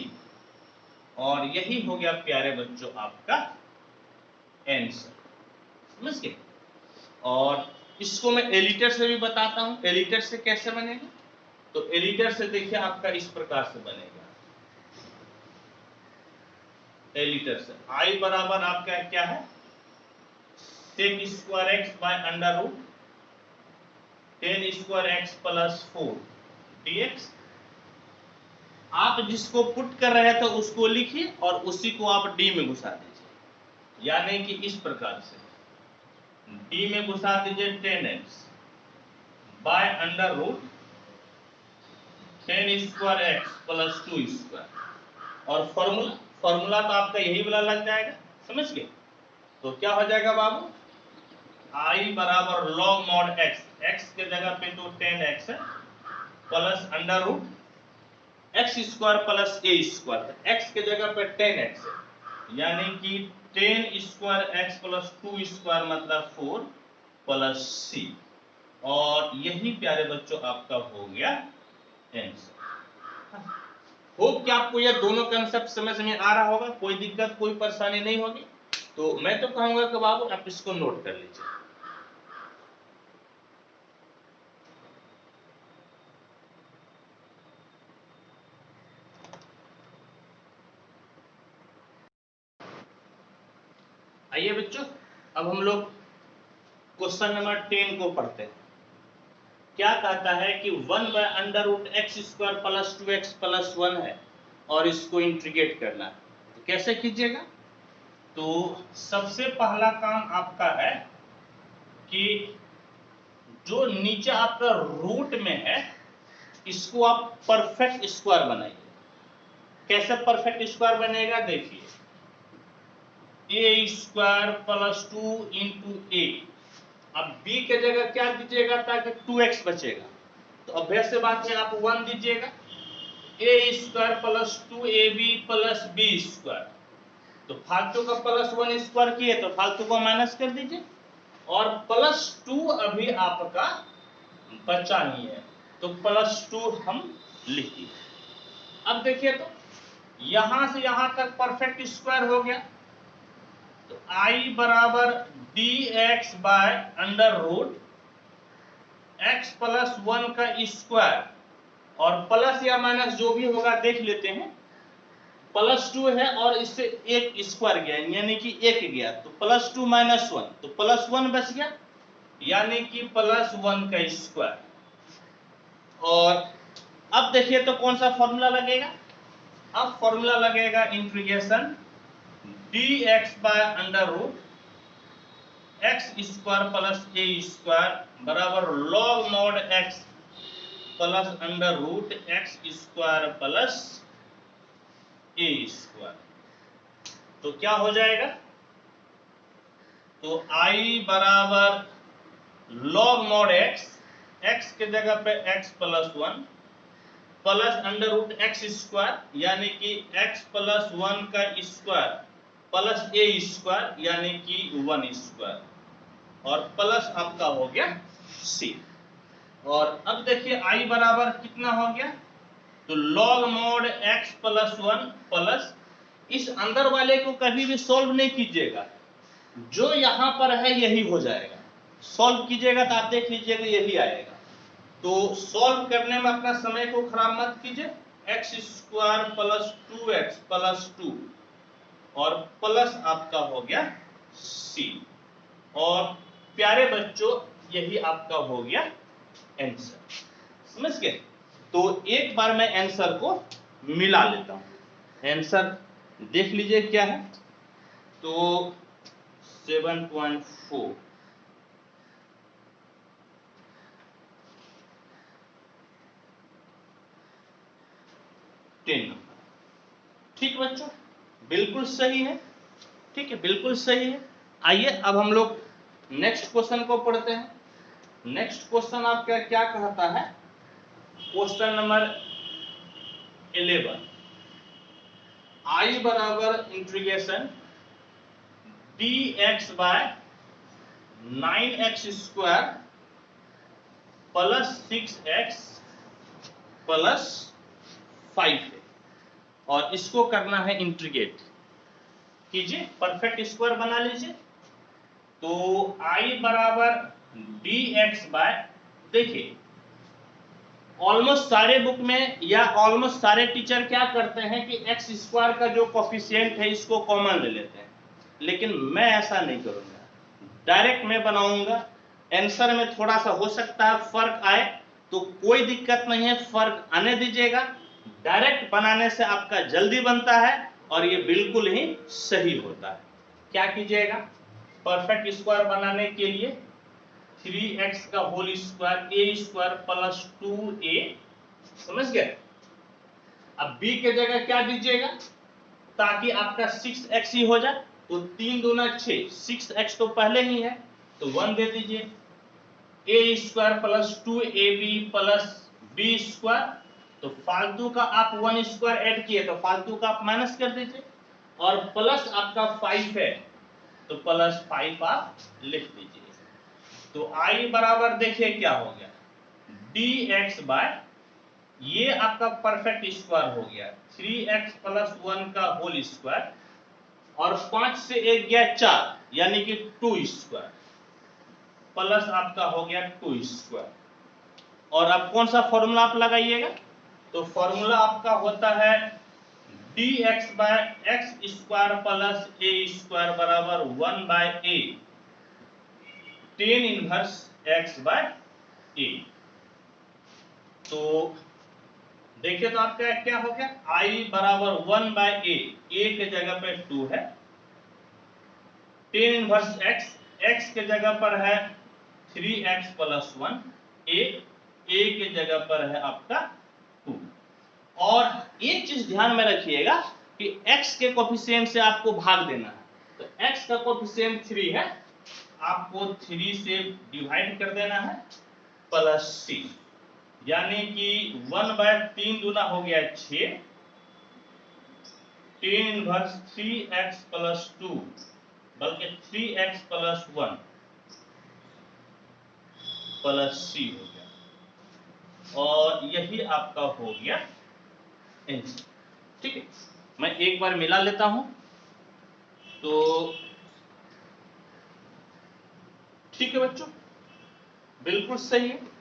Speaker 1: और यही हो गया प्यारे बच्चों आपका आंसर, समझ गए। और इसको मैं एलिटर से भी बताता हूं, एलिटर से कैसे बनेगा। तो एलिटर से देखिए आपका इस प्रकार से बनेगा। एलिटर से i बराबर आपका क्या है, sec square x by under root 10 square x plus 4 dx। आप जिसको पुट कर रहे थे उसको लिखिए और उसी को आप d में घुसा दीजिए, यानी कि इस प्रकार से d में घुसा दीजिए 10x by under root 10 square x plus 2 square, और फॉर्मूला तो आपका यही वाला लग जाएगा, समझ गए। तो क्या हो जाएगा बाबू, i बराबर log mod x, x के जगह पे तो 10x है plus under root x square plus a square, x के जगह पे 10x है, यानी कि 10 स्क्वायर x प्लस 2 स्क्वायर मतलब 4 प्लस c। और यही प्यारे बच्चों आपका हो गया आंसर। होप कि आपको यह दोनों कंसेप्ट समझ में आ रहा होगा, कोई दिक्कत कोई परेशानी नहीं होगी। तो मैं तो कहूंगा कि बाबू आप इसको नोट कर लीजिए। आइए बच्चों, अब हम लोग क्वेश्चन नंबर 10 को पढ़ते हैं। क्या कहता है कि 1/√x² प्लस 2x प्लस 1 है और इसको इंटीग्रेट करना है। तो कैसे कीजिएगा? तो सबसे पहला काम आपका है कि जो नीचे आपका रूट में है इसको आप परफेक्ट स्क्वायर बनाइए। कैसे परफेक्ट स्क्वायर बनेगा? देखिए, a² प्लस 2 इंटू ए। अब b के जगह क्या दीजिएगा ताकि 2x बचेगा? तो अभ्यास से बात में आप 1 दीजिएगा। a² plus 2ab plus b²। तो फालतू का प्लस 1 स्क्वायर किए तो फालतू को माइनस कर दीजिए, और प्लस 2 अभी आपका बचा नहीं है तो प्लस 2 हम लिख दिए। अब देखिए तो यहां से यहां तक परफेक्ट स्क्वायर हो गया। तो i बराबर dx बाय √ x प्लस 1 का स्क्वायर, और प्लस या माइनस जो भी होगा देख लेते हैं। प्लस 2 है और इससे एक स्क्वायर गया यानी कि 1 गया, तो प्लस 2 माइनस 1 तो प्लस 1 बच गया यानी कि प्लस 1 का स्क्वायर। और अब देखिए तो कौन सा फॉर्मूला लगेगा? अब फॉर्मूला लगेगा integration dx by √x² plus a² बराबर log mod x plus √x² plus a²। तो क्या हो जाएगा? तो i बराबर log mod x के जगह पे x प्लस 1 प्लस √x² यानी कि x प्लस 1 का स्क्वायर प्लस a² यानी कि 1², और प्लस आपका हो गया c। और अब देखिए i बराबर कितना हो गया? तो log mod x plus 1 plus, इस अंदर वाले को कभी भी सॉल्व नहीं कीजिएगा, जो यहां पर है यही हो जाएगा। सॉल्व कीजिएगा तो आप देख लीजिएगा यही आएगा। तो सॉल्व करने में अपना समय को खराब मत कीजिए। x² प्लस 2x प्लस 2 और प्लस आपका हो गया c। और प्यारे बच्चों यही आपका हो गया आंसर। समझ गए? तो एक बार मैं आंसर को मिला लेता हूं। आंसर देख लीजिए क्या है। तो 7.4 10 नंबर। ठीक बच्चों, बिल्कुल सही है। ठीक है, बिल्कुल सही है। आइए अब हम लोग नेक्स्ट क्वेश्चन को पढ़ते हैं। नेक्स्ट क्वेश्चन आपका क्या कहता है? क्वेश्चन नंबर 11, i बराबर integration dx by 9x² plus 6x plus 5 है, और इसको करना है इंटीग्रेट। कीजिए, परफेक्ट स्क्वायर बना लीजिए। तो i बराबर dx बाय, देखिए ऑलमोस्ट सारे बुक में या ऑलमोस्ट सारे टीचर क्या करते हैं कि x² का जो कोफिशिएंट है इसको कॉमन ले लेते हैं, लेकिन मैं ऐसा नहीं करूंगा। डायरेक्ट मैं बनाऊंगा। आंसर में थोड़ा सा हो सकता है फर्क आए, तो कोई दिक्कत नहीं है, फर्क आने दीजिएगा। डायरेक्ट बनाने से आपका जल्दी बनता है और ये बिल्कुल ही सही होता है। क्या कीजिएगा? परफेक्ट स्क्वायर बनाने के लिए 3x का whole square a² plus 2a, समझ गए? अब b के जगह क्या दीजिएगा ताकि आपका 6x ही हो जाए? तो 3 दूना 6, 6x तो पहले ही है तो 1 दे दीजिए। a² plus 2ab plus b², तो फालतू का आप 1² ऐड किए तो फालतू का आप माइनस कर दीजिए, और प्लस आपका 5 है तो प्लस 5 आप लिख दीजिए। तो i बराबर देखिए क्या हो गया, dx बाय, ये आपका परफेक्ट स्क्वायर हो गया 3x प्लस 1 का होल स्क्वायर, और 5 से 1 गया 4 यानी कि 2² प्लस आपका हो गया 2²। और अब कौन सा फॉर्मूला आप लगाइएगा? तो फॉर्मूला आपका होता है dx by x² plus a² बराबर 1/a tan inverse x by a। तो देखिए तो आपका क्या हो गया, आई बराबर 1/a, ए के जगह पे 2 है, टेन इनवर्स एक्स, एक्स के जगह पर है 3x प्लस 1, ए के जगह पर है आपका 2। और एक चीज ध्यान में रखिएगा कि x के कोफिशिएंट से आपको भाग देना है, तो x का कोफिशिएंट 3 है, आपको 3 से डिवाइड कर देना है प्लस c, यानी कि 1/3 गुना हो गया 6, टेन इनवर्स 3x प्लस 2, बल्कि 3x प्लस 1 प्लस c हो गया, और यही आपका हो गया आंसर। ठीक है, मैं एक बार मिला लेता हूं, तो ठीक है बच्चों, बिल्कुल सही है।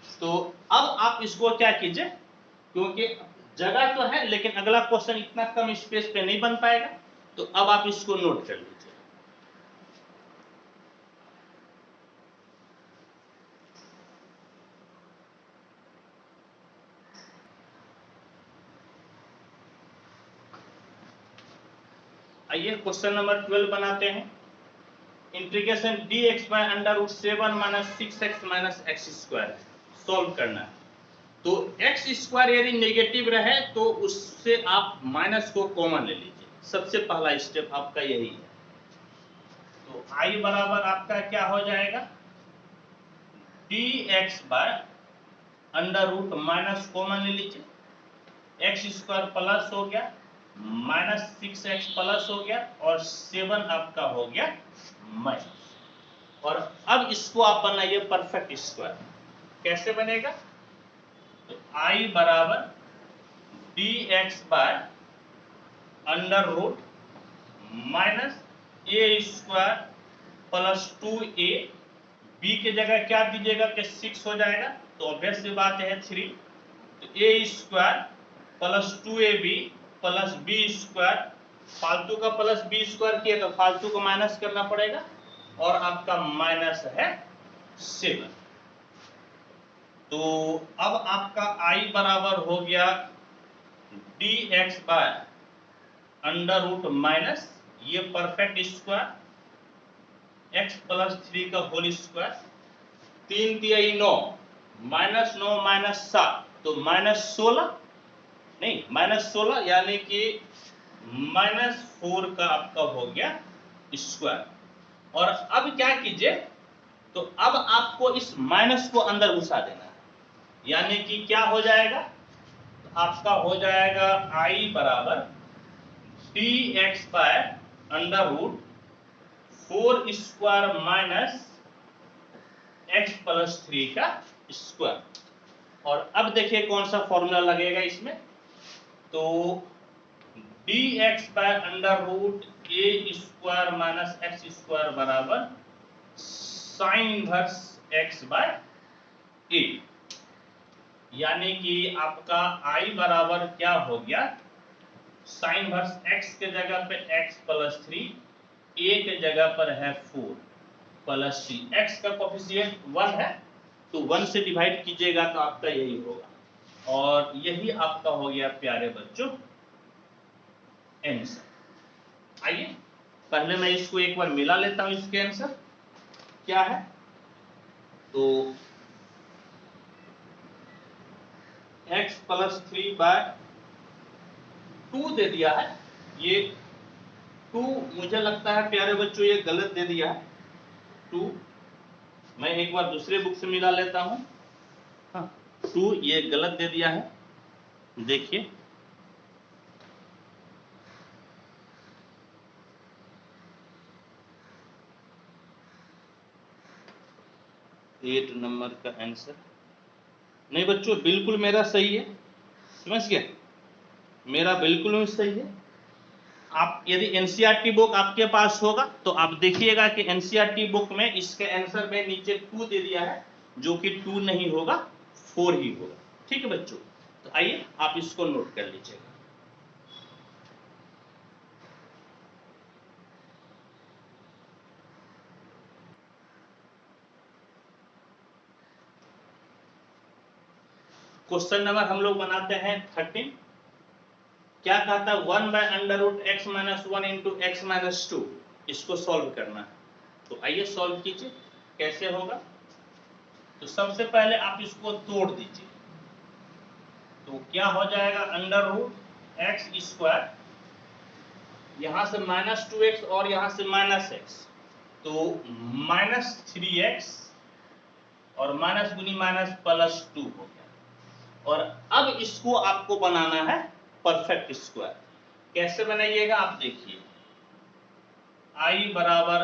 Speaker 1: तो अब आप इसको क्या कीजिए, क्योंकि जगह तो है लेकिन अगला क्वेश्चन इतना कम स्पेस पे नहीं बन पाएगा, तो अब आप इसको नोट कर लीजिए। आइए क्वेश्चन नंबर 12 बनाते हैं। Integration dx by under root 7 minus 6x minus x square solve करना है। तो एक्स स्क्वायर यदि नेगेटिव रहे तो उससे आप माइनस को कॉमन ले लीजिए, सबसे पहला स्टेप आपका यही है। तो i बराबर आपका क्या हो जाएगा, dx by under root minus common ले लीजिए, एक्स स्क्वायर प्लस हो गया, माइनस 6x प्लस हो गया, और 7 आपका हो गया माइनस। और अब इसको आप बनाइए परफेक्ट स्क्वायर। कैसे बनेगा, तो i बराबर dx by under root minus a square plus 2a, b के जगह क्या दीजिएगा कि 6 हो जाएगा, तो ऑब्वियस सी बात है 3, तो a square plus 2ab plus B square, फालतू का प्लस बी स्क्वायर किया तो फालतू को माइनस करना पड़ेगा, और आपका माइनस है 7। तो अब आपका i बराबर हो गया dx by under root minus ये परफेक्ट स्क्वायर x प्लस 3 का होल स्क्वायर, 3 दिया 9, माइनस 9 माइनस 7, तो माइनस 16, नहीं माइनस 16, यानी कि माइनस 4 का आपका हो गया स्क्वायर। और अब क्या कीजिए, तो अब आपको इस माइनस को अंदर घुसा देना है, यानी कि क्या हो जाएगा, तो आपका हो जाएगा i बराबर dx by under root 4 square minus x plus 3 का स्क्वायर। और अब देखिए कौन सा फॉर्मूला लगेगा इसमें, तो dx by under root a square minus x square बराबर sine inverse x by a, यानी कि आपका i बराबर क्या हो गया, साइन इनवर्स x के जगह पे x प्लस 3, a के जगह पर है 4 प्लस c, x का कोफिशिएंट 1 है, तो 1 से डिवाइड कीजिएगा तो आपका यही होगा, और यही आपका हो गया प्यारे बच्चों आंसर। आइए पहले मैं इसको एक बार मिला लेता हूं, इसके आंसर क्या है, तो x प्लस 3 बाय 2 दे दिया है, ये 2 मुझे लगता है प्यारे बच्चों ये गलत दे दिया है 2, मैं एक बार दूसरे बुक से मिला लेता हूं, हाँ 2 ये गलत दे दिया है, देखिए 8 नंबर का आंसर नहीं बच्चों, बिल्कुल मेरा सही है, समझ गए, मेरा बिल्कुल सही है। आप यदि एनसीईआरटी बुक आपके पास होगा तो आप देखिएगा कि एनसीईआरटी बुक में इसके आंसर में नीचे 2 दे दिया है, जो कि 2 नहीं होगा 4 ही होगा। ठीक है बच्चों, तो आइए आप इसको नोट कर लीजिएगा। क्वेश्चन नंबर हम लोग बनाते हैं 13। क्या कहता है 1 bye under root x minus 1 into x minus 2, इसको सॉल्व करना है। तो आइए सॉल्व कीजिए, कैसे होगा। तो सबसे पहले आप इसको तोड़ दीजिए, तो क्या हो जाएगा अंडर रूट एक्स स्क्वायर, यहां से माइनस 2x और यहां से माइनस x, तो माइनस 3x और माइनस गुनी माइनस प्लस 2 हो गया। और अब इसको आपको बनाना है परफेक्ट स्क्वायर। कैसे बनाइएगा आप देखिए, i बराबर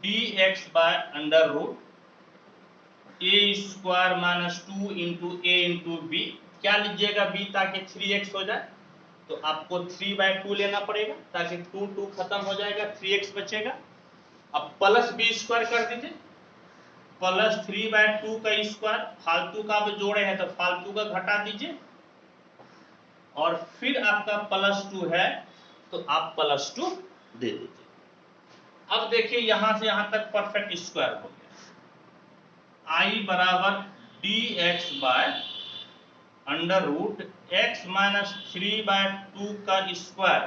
Speaker 1: dx by under root a square minus 2 into a into b. क्या लीजिएगा b, ताकि 3x हो जाए, तो आपको 3/2 लेना पड़ेगा, ताकि 2 खत्म हो जाएगा, 3x बचेगा। अब प्लस बी स्क्वायर कर दीजिए, प्लस 3/2 का स्क्वायर, फालतू का आप जोड़े हैं तो फालतू का घटा दीजिए, और फिर आपका प्लस 2 है तो आप प्लस 2 दे दीजिए। अब देखिए यहां से यहां तक परफेक्ट स्क्वायर हो गया। i बराबर dx by under root x minus 3/2 का स्क्वायर,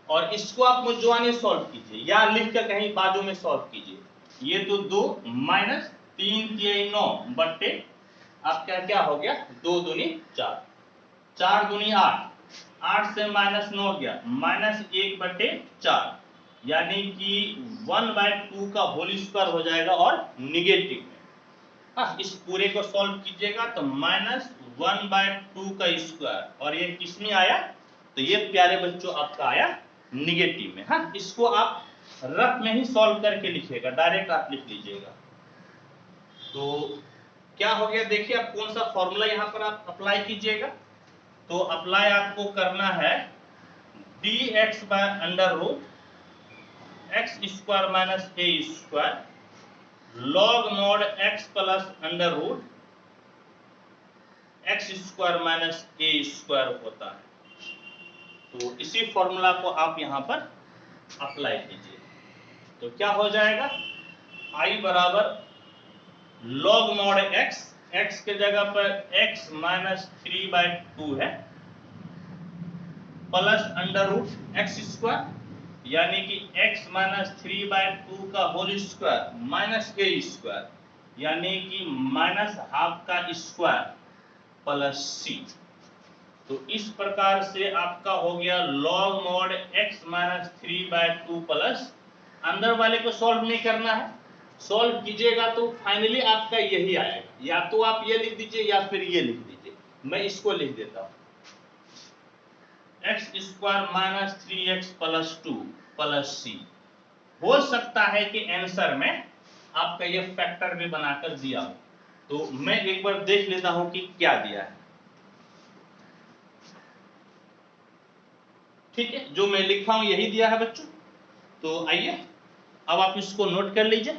Speaker 1: और इसको आप मुझवाने सॉल्व कीजिए या लिख कर कहीं बाजू में सॉल्व कीजिए। ये तो 2 माइनस 3 के 9 बट्टे आपका क्या हो गया, 2 दूनी 4, 4 दूनी 8, 8 से माइनस 9 गया, माइनस 1/4, यानी कि 1/2 का होल स्क्वायर हो जाएगा और निगेटिव में। हाँ, इस पूरे को सॉल्व कीजिएगा तो माइनस 1/2 का स्क्वायर, और ये किस में आया, तो ये प्यारे बच्चों आपका आया निगेटिव में। हाँ, इसको आप रफ में ही सॉल्व करके लिखिएगा, डायरेक्ट आप लिख लीजिएगा। तो क्या हो गया, देखिए आप कौन सा फॉर्मूला यहाँ पर आप अप्लाई कीजिएगा। तो अप्लाई आपको करना है dx by under root x square minus a square log mod x plus under root x square minus a square होता है। तो इसी फॉर्मूला को आप यहां पर अप्लाई कीजिए, तो क्या हो जाएगा, i बराबर लॉग मॉड x, x के जगह पर x माइनस 3/2 है, plus under root x square, यानी कि x माइनस 3/2 का whole square minus a square, यानी कि माइनस हाफ का स्क्वायर प्लस c। तो इस प्रकार से आपका हो गया log mod x minus 3/2 plus, अंदर वाले को सॉल्व नहीं करना है, सॉल्व कीजिएगा तो फाइनली आपका यही आएगा। या तो आप ये लिख दीजिए या फिर ये लिख दीजिए, मैं इसको लिख देता हूं, x square minus 3x plus 2 plus c। हो सकता है कि आंसर में आपका ये फैक्टर भी बनाकर दिया हो, तो मैं एक बार देख लेता हूं कि क्या दिया है। ठीक है, जो मैं लिखा हूं यही दिया है बच्चों। तो आइए अब आप इसको नोट कर लीजिए।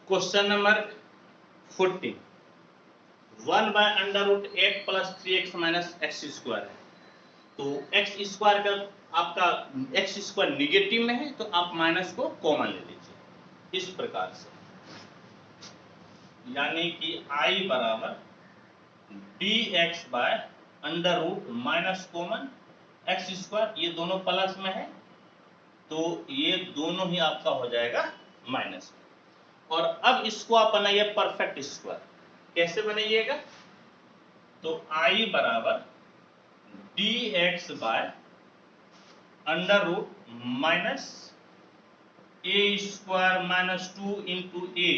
Speaker 1: Question number 14, 1 bye under root 8 plus 3x minus x square है। तो एक्स स्क्वायर का आपका एक्स स्क्वायर निगेटिव में है, तो आप माइनस को कॉमन ले लीजिए इस प्रकार से, यानी कि i बराबर dx by under root minus common x square, ये दोनों प्लस में है तो ये दोनों ही आपका हो जाएगा माइनस में। और अब इसको आप बनाइए परफेक्ट स्क्वायर। कैसे बनाइएगा, तो i बराबर dx by under root minus a square minus 2 into a,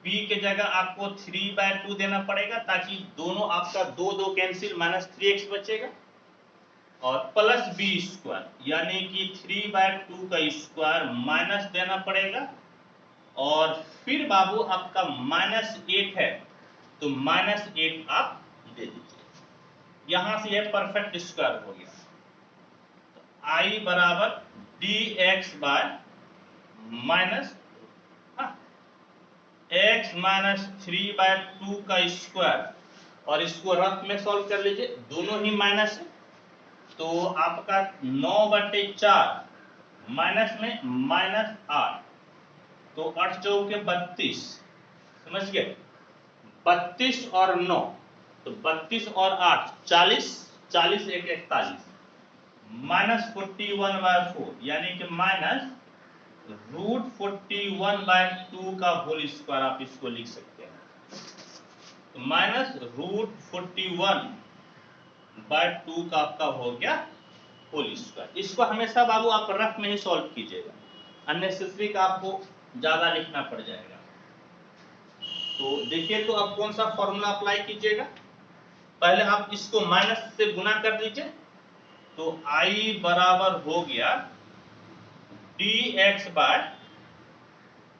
Speaker 1: b के जगह आपको 3/2 देना पड़ेगा, ताकि दोनों आपका 2 कैंसिल, माइनस 3x बचेगा, और प्लस बी स्क्वायर, यानी कि 3/2 का स्क्वायर माइनस देना पड़ेगा, और फिर बाबू आपका -8 है तो -8 आप दे दीजिए। यहां से यह परफेक्ट स्क्वायर हो गया। तो i बराबर dx bye minus x minus 3/2 का स्क्वायर और इसको रफ में सॉल्व कर लीजिए, दोनों ही माइनस है, तो आपका 9/4 माइनस में -8, तो 8 चौके 32, समझ गए, 32 और 9, तो 32 और 8 40, 40 एक 41, -41/4 यानी कि -√41/2 का होल स्क्वायर आप इसको लिख सकते हैं। तो -√41/2 का आपका हो गया होल स्क्वायर। इसको हमेशा बाबू आप रफ में ही सॉल्व कीजिएगा, अननेसेसरी का आपको ज्यादा लिखना पड़ जाएगा। तो देखिए, तो आप कौन सा फॉर्मूला अप्लाई कीजिएगा, पहले आप इसको माइनस से गुना कर दीजिए, तो I बराबर हो गया dx बाय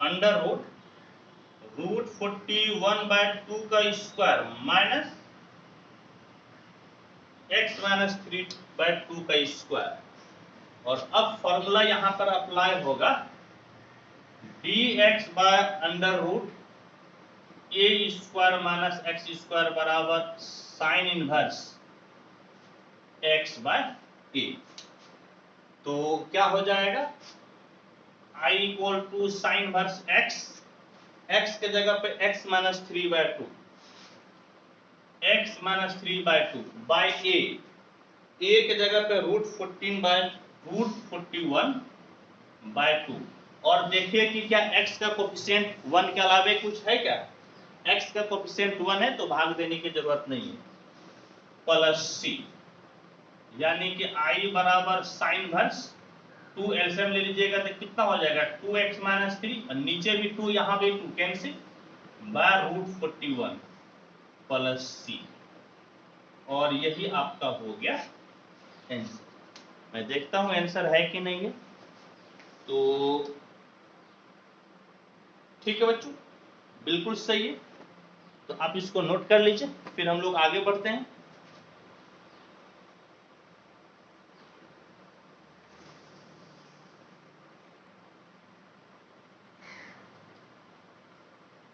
Speaker 1: √41/2 का स्क्वायर माइनस x माइनस 3/2 का स्क्वायर। और अब फॉर्मूला यहां पर अप्लाई होगा, dx by √a² minus x square बराबर sine inverse x by a। तो क्या हो जाएगा, I equal to sine inverse x, x के जगह पे x minus 3/2, x minus 3/2 by a, a के जगह पे √41/2। और देखिए कि क्या x का कोफिशिएंट 1 के अलावे कुछ है क्या, x का कोफिशिएंट 1 है तो भाग देने की जरूरत नहीं है, प्लस c, यानी कि I बराबर साइन इनवर्स 2 एलसीएम ले लीजिएगा तो कितना हो जाएगा 2x माइनस 3, और नीचे भी 2, यहाँ भी 2 कैंसिल, बाय √41 प्लस c, और यही आपका हो गया आंसर। मैं देखता हूं आंसर है कि नहीं है, तो ठीक है बच्चों, बिल्कुल सही है, तो आप इसको नोट कर लीजिए, फिर हम लोग आगे बढ़ते हैं।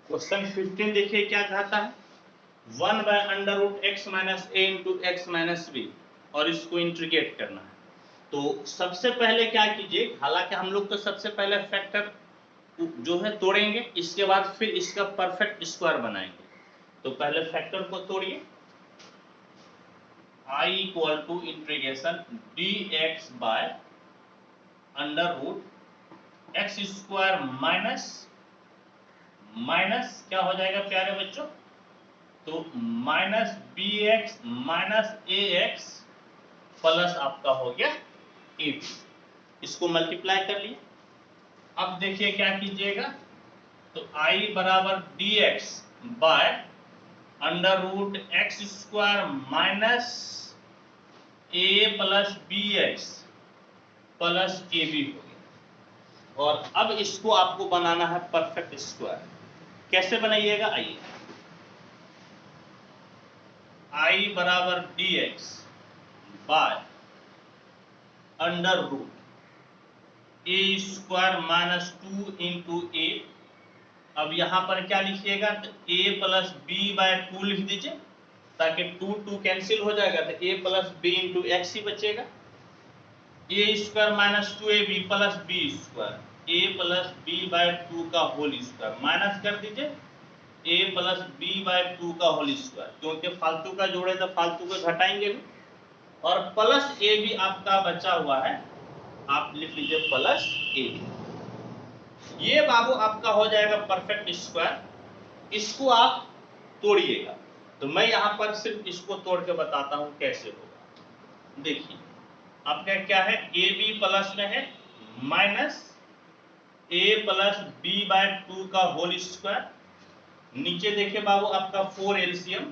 Speaker 1: क्वेश्चन 15 देखिए क्या कहता है, 1/√x minus a into x minus b, और इसको इंटीग्रेट करना है। तो सबसे पहले क्या कीजिए, हालांकि हम लोग तो सबसे पहले फैक्टर जो है तोड़ेंगे, इसके बाद फिर इसका परफेक्ट स्क्वायर बनाएंगे। तो पहले फैक्टर को तोड़िए, I equal to integration dx by √x² minus क्या हो जाएगा प्यारे बच्चों, तो minus bx minus ax plus आपका हो गया ab, इसको मल्टीप्लाई कर लिए। अब देखिए क्या कीजिएगा, तो I बराबर dx by √x² minus a plus bx plus ab हो गया। और अब इसको आपको बनाना है परफेक्ट स्क्वायर, कैसे बनाइएगा, आइए, I बराबर dx by √a² minus 2 into a। अब यहां पर क्या लिखिएगा, तो a प्लस b/2 लिख दीजिए, ताकि 2 कैंसिल हो जाएगा, तो a plus b into x ही बचेगा, a² minus 2ab plus b², a plus b/2 का होल स्क्वायर, माइनस कर दीजिए a प्लस b/2 का होल स्क्वायर, क्योंकि फालतू का जोड़े तो फालतू को घटाएंगे भी, और प्लस a भी आपका बचा हुआ है, आप लिख लीजिए प्लस a। ये बाबू आपका हो जाएगा परफेक्ट स्क्वायर। इसको आप तोड़िएगा, तो मैं यहां पर सिर्फ इसको तोड़ के बताता हूं कैसे होगा। देखिए आपका क्या है, ए बी प्लस में है माइनस a प्लस b/2 का होल स्क्वायर, नीचे देखिए बाबू आपका 4 एलसीएम,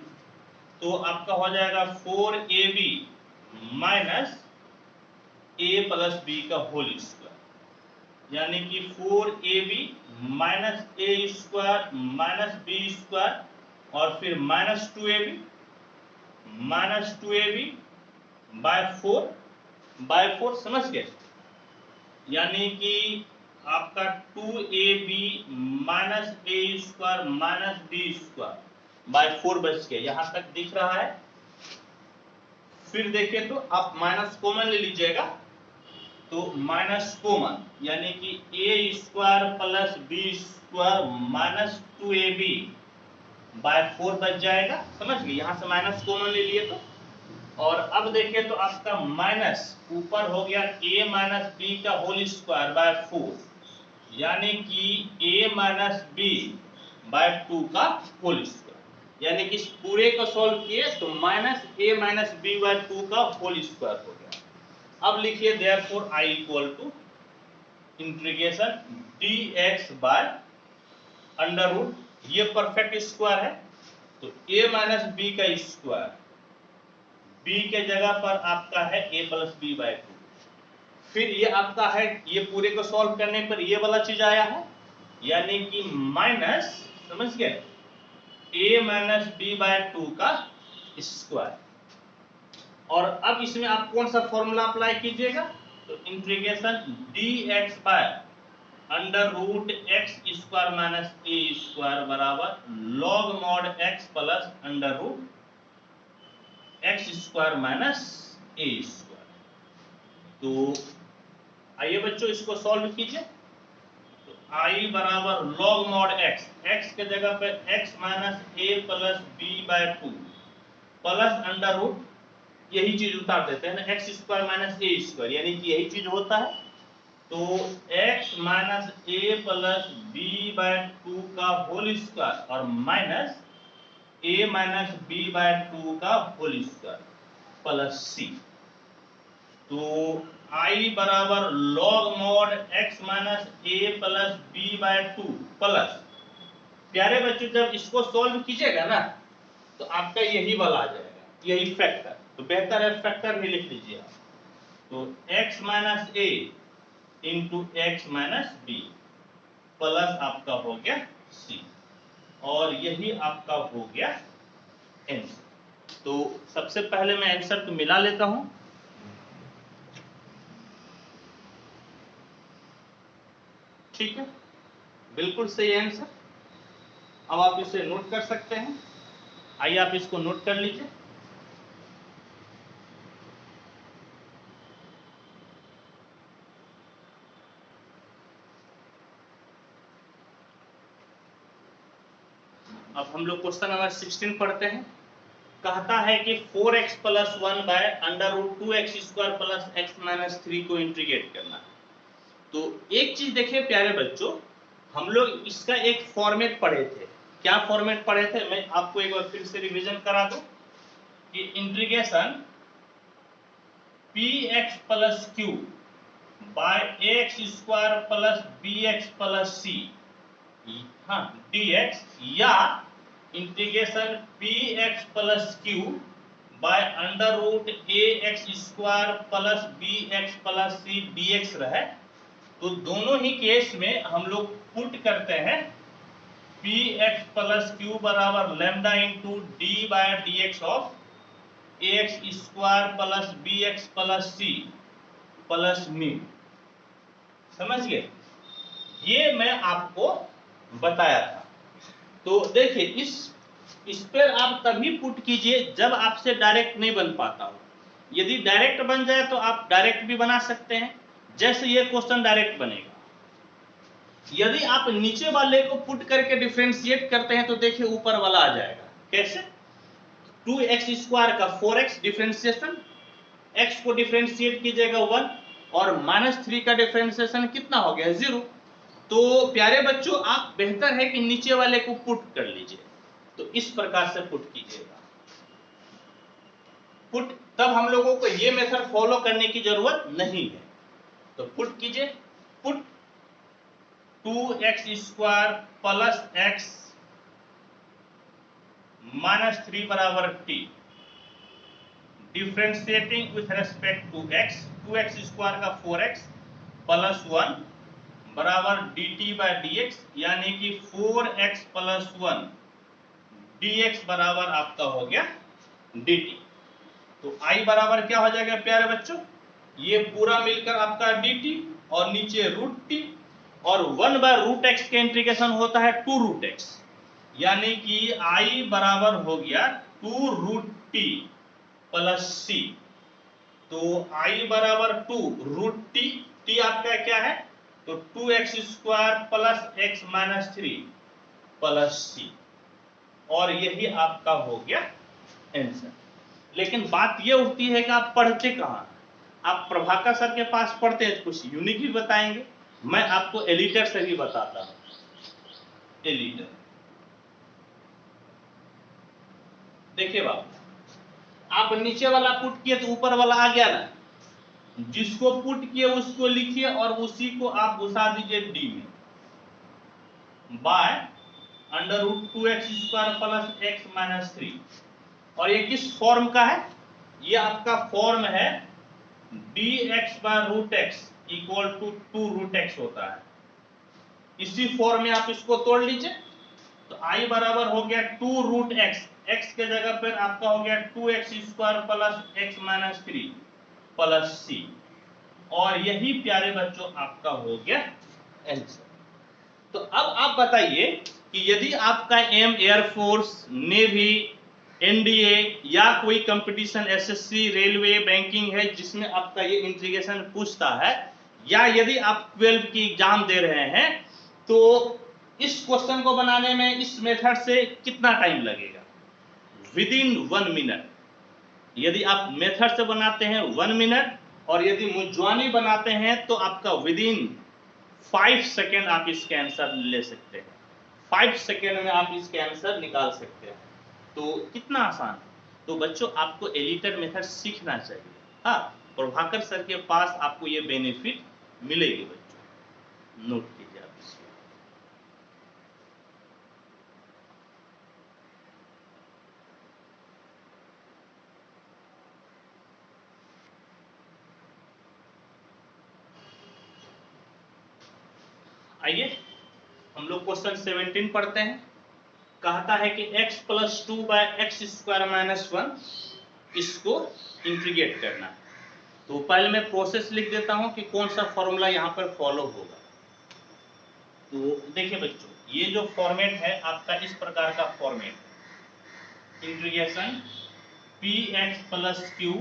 Speaker 1: तो आपका हो जाएगा 4ab minus a plus b का होल स्क्वायर, यानी कि 4ab minus a² minus b² और फिर माइनस 2ab बाय 4 समझ गए, यानी कि आपका 2ab minus a² minus b², bye 4 बच गया, यहां तक दिख रहा है। फिर देखिए तो आप माइनस कॉमन ले लीजिएगा, तो माइनस कॉमन यानी कि a square plus B square minus 2ab by 4 बच जाएगा। समझ गए, यहां से माइनस कॉमन ले लिए तो। और अब देखिए तो आपका माइनस ऊपर हो गया a माइनस बी का होल स्क्वायर बाय 4, यानी कि a माइनस बी बाय 2 का होल स्क्वायर, यानी कि इस पूरे को सॉल्व किए तो minus a minus b by 2 का होल स्क्वायर हो गया। अब लिखिए therefore i equal to integration dx by under root, ये परफेक्ट स्क्वायर है तो a माइनस बी का स्क्वायर, b के जगह पर आपका है a प्लस बी बाय 2, फिर ये आपका है, ये पूरे को सॉल्व करने पर ये वाला चीज आया है, यानी कि माइनस, समझ गए, a माइनस बी बाय 2 का स्क्वायर। और अब इसमें आप कौन सा फॉर्मूला अप्लाई कीजिएगा, तो integration dx by under root x square minus a square बराबर log mod x plus under root x square minus a square. तो आइए बच्चों इसको सॉल्व कीजिए, तो i बराबर लॉग मॉड x, x के जगह पे x minus a plus b by 2 plus under root, यही चीज उतार देते हैं ना, x square minus a square, यानी कि यही चीज होता है। तो x minus a plus b by 2 का होल स्क्वायर और minus a minus b by 2 का होल स्क्वायर प्लस c। तो i बराबर log mod x minus a plus b by 2 plus, प्यारे बच्चों जब इसको सॉल्व कीजिएगा ना तो आपका यही वाला आ जाएगा, यही फैक्टर, तो बेहतर है फैक्टर ही लिख लीजिए आप। तो x minus a into x minus b plus आपका हो गया c, और यही आपका हो गया आंसर। तो सबसे पहले मैं आंसर को मिला लेता हूं, ठीक है, बिल्कुल सही आंसर। अब आप इसे नोट कर सकते हैं, आइए आप इसको नोट कर लीजिए। अब हम लोग क्वेश्चन नंबर 16 पढ़ते हैं। कहता है कि 4x plus 1 bye under root 2x square plus x minus 3 को इंटीग्रेट करना। तो एक चीज देखिए प्यारे बच्चों, हम लोग इसका एक फॉर्मेट पढ़े थे। क्या फॉर्मेट पढ़े थे, मैं आपको एक बार फिर से रिवीजन करा दूं कि integration px plus q by ax square plus bx plus c, हाँ dx, या integration px plus q by under root ax square plus bx plus c dx रहे, तो दोनों ही केस में हम लोग पुट करते हैं px प्लस q बराबर lambda into d by dx of ax square plus bx plus c plus mu. समझ गए, ये मैं आपको बताया था। तो देखिए इस पर आप तभी पुट कीजिए जब आपसे डायरेक्ट नहीं बन पाता हो। यदि डायरेक्ट बन जाए तो आप डायरेक्ट भी बना सकते हैं, जैसे ये क्वेश्चन डायरेक्ट बनेगा। यदि आप नीचे वाले को पुट करके डिफरेंशिएट करते हैं तो देखिए ऊपर वाला आ जाएगा। कैसे, 2x स्क्वायर का 4x डिफरेंशिएशन, x को डिफरेंशिएट कीजिएगा 1 और -3 का डिफरेंशिएशन कितना हो गया 0। तो प्यारे बच्चों आप बेहतर है कि नीचे वाले को पुट कर लीजिए, तो इस प्रकार से पुट कीजिएगा। पुट तब हम लोगों को ये मेथड फॉलो करने की जरूरत नहीं है। तो पुट कीजिए, put 2x square plus x minus 3 बराबर t, differentiating with respect to x, 2x square का 4x प्लस 1 बराबर dt बाय dx, यानी कि 4x प्लस 1 dx बराबर आपका हो गया dt। तो i बराबर क्या हो जाएगा प्यारे बच्चों, ये पूरा मिलकर आपका dt और नीचे रूट t, और 1 बाय रूट x के इंटीग्रेशन होता है 2 रूट x, यानी कि I बराबर हो गया 2 रूट टी प्लस सी। तो I बराबर 2 रूट टी, टी आपका क्या है तो 2x square plus x minus 3 plus c, और यही आपका हो गया आंसर। लेकिन बात यह उठती है कि आप पढ़ते कहाँ, आप प्रभाकर सर के पास पढ़ते हैं कुछ यूनिक ही बताएंगे, मैं आपको एडिटर से ही बताता हूं। एडिटर देखिए बाबू, आप नीचे वाला पुट किए तो ऊपर वाला आ गया ना, जिसको पुट किए उसको लिखिए और उसी को आप घुसा दीजिए डी में, by under root 2x square plus x minus 3। और ये किस फॉर्म का है, ये आपका फॉर्म है dx by root x equal to 2 root x होता है। इसी फॉर्म में आप इसको तोड़ लीजिए, तो I बराबर हो गया 2 रूट एक्स, एक्स के जगह पर आपका हो गया 2x square plus x minus 3 plus c, और यही प्यारे बच्चों आपका हो गया आंसर। तो अब आप बताइए कि यदि आपका एम एयरफोर्स, नेवी, एनडीए या कोई कंपटीशन एसएससी, रेलवे, बैंकिंग है जिसमें आपका ये इंटीग्रेशन पूछता है, या यदि आप 12 की एग्जाम दे रहे हैं, तो इस क्वेश्चन को बनाने में इस मेथड से कितना टाइम लगेगा, विद इन 1 मिनट। यदि आप मेथड से बनाते हैं 1 मिनट, और यदि मुंजवानी बनाते हैं तो आपका विद इन 5 सेकेंड आप इसके आंसर ले सकते हैं, 5 सेकेंड में आप इसके आंसर निकाल सकते हैं। तो कितना आसान है। तो बच्चों आपको एडिटर मेथड सीखना चाहिए। हाँ, प्रभाकर सर के पास आपको ये बेनिफिट मिलेगी बच्चों, नोट कीजिए आप इसको। आइए हम लोग क्वेश्चन 17 पढ़ते हैं। कहता है कि x plus 2 by x square minus 1 इसको इंटीग्रेट करना है। तो पहले मैं प्रोसेस लिख देता हूं कि कौन सा फॉर्मूला यहां पर फॉलो होगा। तो देखिए बच्चों, ये जो फॉर्मेट है आपका इस प्रकार का फॉर्मेट है, integration px plus q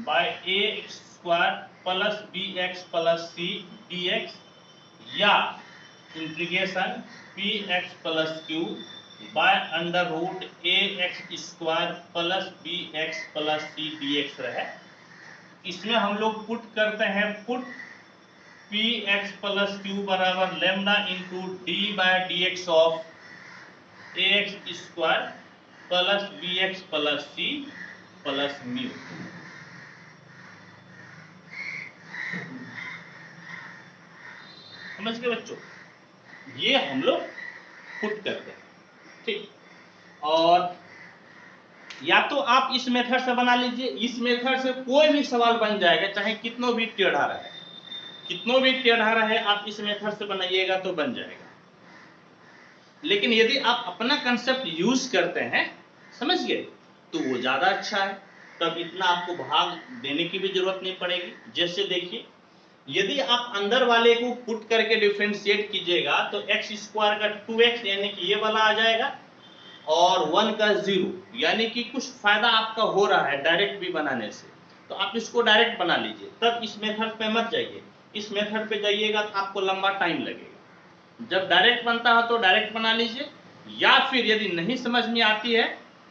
Speaker 1: by a square plus b x plus c dx, या integration px plus q by under root a x square plus b x plus c dx रहे। इसमें हम लोग पुट करते हैं, पुट px प्लस क्यू बराबर lambda into d by d x of a x square plus b x plus c plus mu. समझ गए बच्चों, ये हम लोग पुट करते हैं, ठीक। और या तो आप इस मेथड से बना लीजिए, इस मेथड से कोई भी सवाल बन जाएगा, चाहे कितनों भी टेढ़ा रहे, कितनों भी टेढ़ा रहे, आप इस मेथड से बनाइएगा तो बन जाएगा। लेकिन यदि आप अपना कंसेप्ट यूज करते हैं, समझ गए, तो वो ज्यादा अच्छा है, तब इतना आपको भाग देने की भी जरूरत नहीं पड़ेगी। जैसे देखिए, यदि आप अंदर वाले को पुट करके डिफरेंशिएट कीजिएगा तो एक्स स्क्वायर का 2x यानी कि ये वाला आ जाएगा, और 1 का 0, यानी कि कुछ फायदा आपका हो रहा है डायरेक्ट भी बनाने से, तो आप इसको डायरेक्ट बना लीजिए। तब इस मेथड पे मत जाइए, इस मेथड पे जाइएगा तो आपको लंबा टाइम लगेगा। जब डायरेक्ट बनता है तो डायरेक्ट बना लीजिए, या फिर यदि नहीं समझ में आती है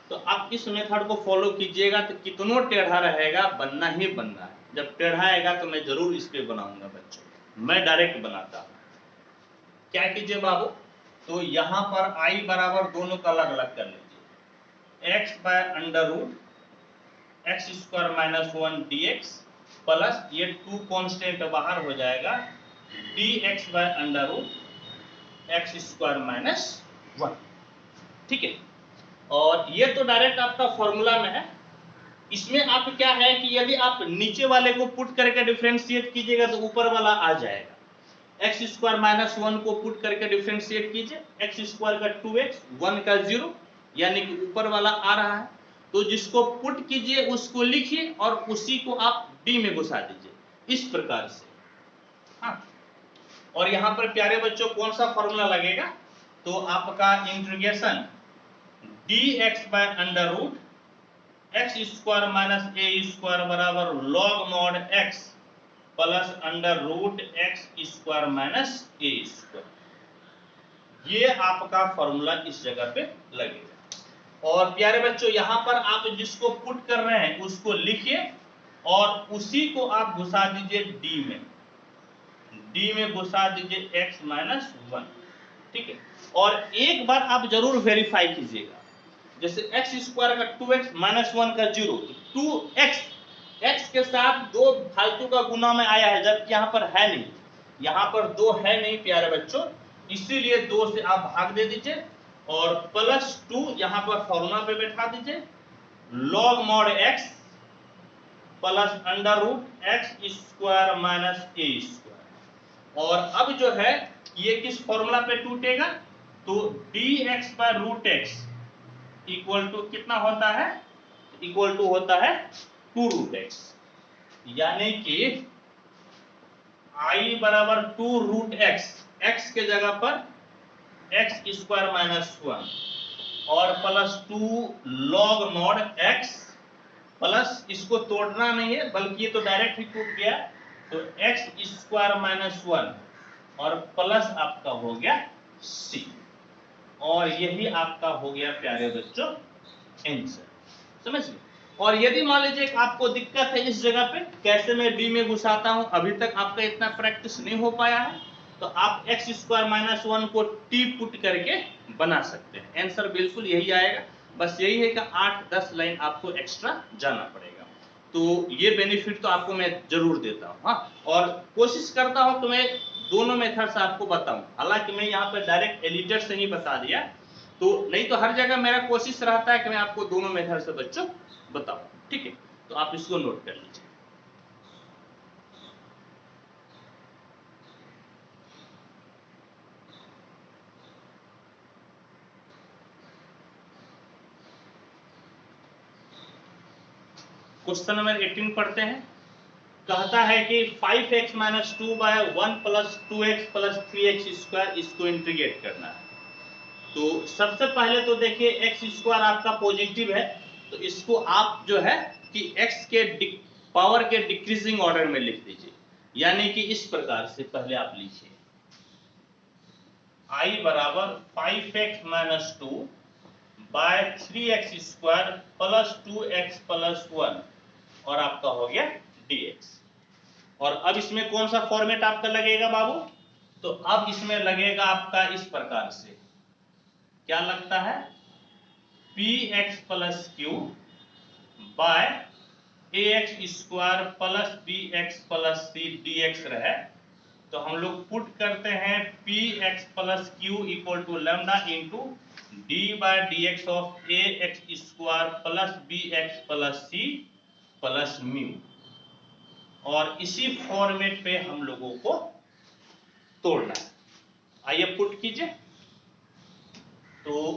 Speaker 1: तो आप इस मेथड को फॉलो कीजिएगा, तो कितनों टेढ़ा रहेगा बनना ही बनना है। जब टेढ़ा आएगा तो मैं जरूर इस पे बनाऊंगा बच्चों, मैं डायरेक्ट बनाता हूं। क्या कीजिए बाबू, तो यहां पर I बराबर दोनों का अलग अलग कर लीजिए, x by under root x square minus 1 dx plus ये 2 कांस्टेंट बाहर हो जाएगा dx by under root x square minus 1, ठीक है। और ये तो डायरेक्ट आपका फॉर्मूला में है। इसमें आप क्या है कि यदि आप नीचे वाले को पुट करके डिफरेंशिएट कीजिएगा तो ऊपर वाला आ जाएगा। एक्स स्क्वायर माइनस 1 को पुट करके डिफरेंशिएट कीजिए, एक्स स्क्वायर का 2x, 1 का 0, यानी कि ऊपर वाला आ रहा है। तो जिसको पुट कीजिए उसको लिखिए और उसी को आप डी में घुसा दीजिए, इस प्रकार से। हाँ, और यहां पर प्यारे बच्चों कौन सा फॉर्मूला लगेगा, तो आपका integration dx by under root x square minus a square बराबर log mod x plus under root x square minus a square, ये आपका फॉर्मूला इस जगह पे लगेगा। और प्यारे बच्चों यहां पर आप जिसको पुट कर रहे हैं उसको लिखिए और उसी को आप घुसा दीजिए डी में घुसा दीजिए x माइनस 1, ठीक है। और एक बार आप जरूर वेरीफाई कीजिएगा, जैसे x स्क्वायर का 2x माइनस 1 का 0, तो 2x x के साथ 2 फालतू का गुना में आया है, जबकि यहाँ पर है नहीं, यहाँ पर 2 है नहीं प्यारे बच्चों, इसीलिए 2 से आप भाग दे दीजिए और प्लस 2 यहाँ पर फॉर्मूला पे बैठा दीजिए, log mod x plus under root x square minus a square. और अब जो है ये किस फॉर्मूला पे टूटेगा, तो dx by root x equal to कितना होता है, इक्वल टू होता है 2 रूट एक्स, यानी कि i बराबर 2 रूट एक्स, एक्स के जगह पर एक्स स्क्वायर माइनस 1 और plus 2 log mod x plus, इसको तोड़ना नहीं है बल्कि ये तो डायरेक्ट ही टूट गया, तो एक्स स्क्वायर माइनस 1 और प्लस आपका हो गया c, और यही आपका हो गया प्यारे बच्चों आंसर, समझ गए। और यदि मान लीजिए आपको दिक्कत है इस जगह पे कैसे मैं डी में घुसाता हूं, अभी तक आपका इतना प्रैक्टिस नहीं हो पाया है, तो आप एक्स स्क्वायर माइनस 1 को टी पुट करके बना सकते हैं, आंसर बिल्कुल यही आएगा। बस यही है कि 8-10 लाइन आपको एक्स्ट्रा जाना पड़ेगा, तो ये बेनिफिट तो आपको मैं जरूर देता हूँ। हाँ, और कोशिश करता हूँ कि मैं दोनों मेथड से आपको बताऊं, हालांकि मैं यहाँ पर डायरेक्ट एडिटर से ही बता दिया, तो नहीं तो हर जगह मेरा कोशिश रहता है कि मैं आपको दोनों मेथड से बच्चों बताऊं, ठीक है। तो आप इसको नोट कर लीजिए। क्वेश्चन नंबर 18 पढ़ते हैं। कहता है कि 5x minus 2 by 1 plus 2x plus 3x square, इसको इंटीग्रेट करना है। तो सबसे पहले तो देखिए x स्क्वायर आपका पॉजिटिव है, तो इसको आप जो है कि x के पावर के डिक्रीजिंग ऑर्डर में लिख दीजिए, यानी कि इस प्रकार से पहले आप लिखिए i बराबर 5x minus 2 by 3x square plus 2x plus 1 और आपका हो गया dx। और अब इसमें कौन सा फॉर्मेट आपका लगेगा बाबू, तो अब इसमें लगेगा आपका इस प्रकार से, क्या लगता है, px plus q by ax square plus bx plus c dx रहे, तो हम लोग पुट करते हैं px plus q equal to lambda into d by dx of ax square plus bx plus c plus mu, और इसी फॉर्मेट पे हम लोगों को तोड़ना है। आइए पुट कीजिए, तो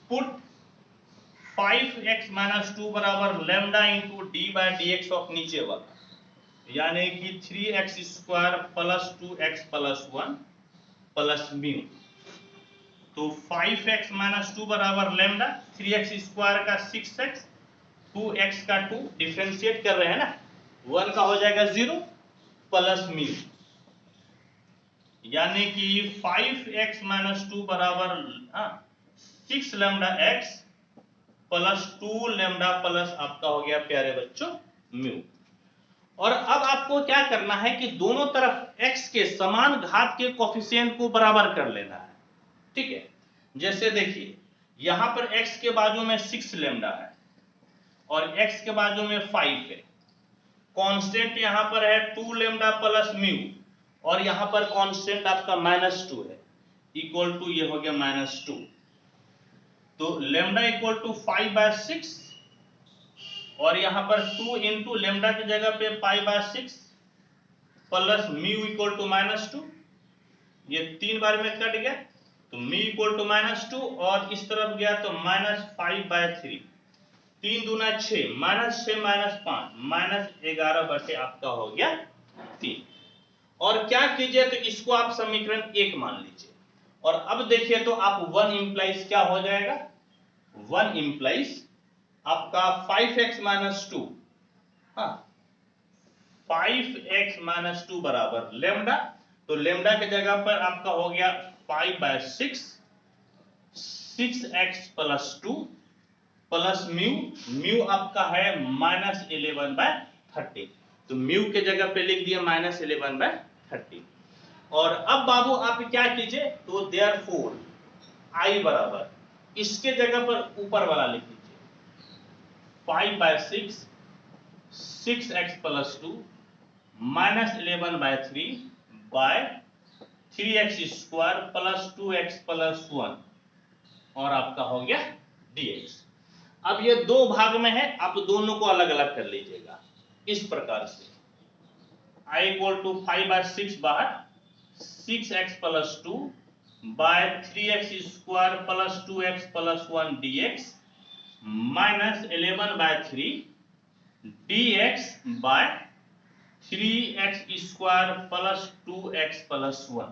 Speaker 1: पुट 5x माइनस 2 बराबर lambda into d by d x of नीचे वाला, यानी कि 3x square plus 2x plus 1 plus mu, तो 5x माइनस 2 बराबर लैम्डा, 3x स्क्वायर का 6x, 2x का 2 डिफरेंशिएट कर रहे हैं ना, 1 का हो जाएगा 0 प्लस म्यू, यानी कि 5x माइनस 2 बराबर 6 lambda x plus 2 lambda plus आपका हो गया प्यारे बच्चों म्यू। और अब आपको क्या करना है कि दोनों तरफ x के समान घात के कोफिशिएंट को बराबर कर लेना है, ठीक है। जैसे देखिए यहां पर x के बाजू में 6 लैम्डा है और x के बाजू में 5 है, कांस्टेंट यहां पर है 2 लैम्डा प्लस म्यू, और यहां पर कांस्टेंट आपका -2 है, इक्वल टू ये हो गया -2, तो लैम्डा इक्वल टू 5/6 और यहां पर 2 इंटू लैम्डा की जगह पे π/6 प्लस म्यू इक्वल टू -2, ये 3 बार में कट गया, तो म्यू इक्वल टू -2 और इस तरफ गया तो -5/3, 3 दूना 6, -6 -5 -11 बटे आपका हो गया 3। और क्या कीजिए, तो इसको आप समीकरण 1 मान लीजिए। और अब देखिए तो आप 1 इंप्लाइज क्या हो जाएगा, 1 इंप्लाइज आपका 5x माइनस 2, हाँ 5x माइनस 2 बराबर लेमडा। तो लेमडा की जगह पर आपका हो गया 5/6, 6x plus 2 plus mu, mu आपका है -11/30। तो म्यू के जगह पे लिख दिया -11/30। और अब बाबू आप क्या कीजिए, तो देयरफॉर आई बराबर इसके जगह पर ऊपर वाला लिख लीजिए 5/6, 6x plus 2 -11/3 by 3x square plus 2x plus 1 और आपका हो गया dx। अब ये दो भाग में है, आप दोनों को अलग अलग कर लीजिएगा इस प्रकार से। I इक्वल टू 5/6 बाहर 6x plus 2 by 3x square plus 2x plus 1 dx minus 11/3 dx by 3x square plus 2x plus 1।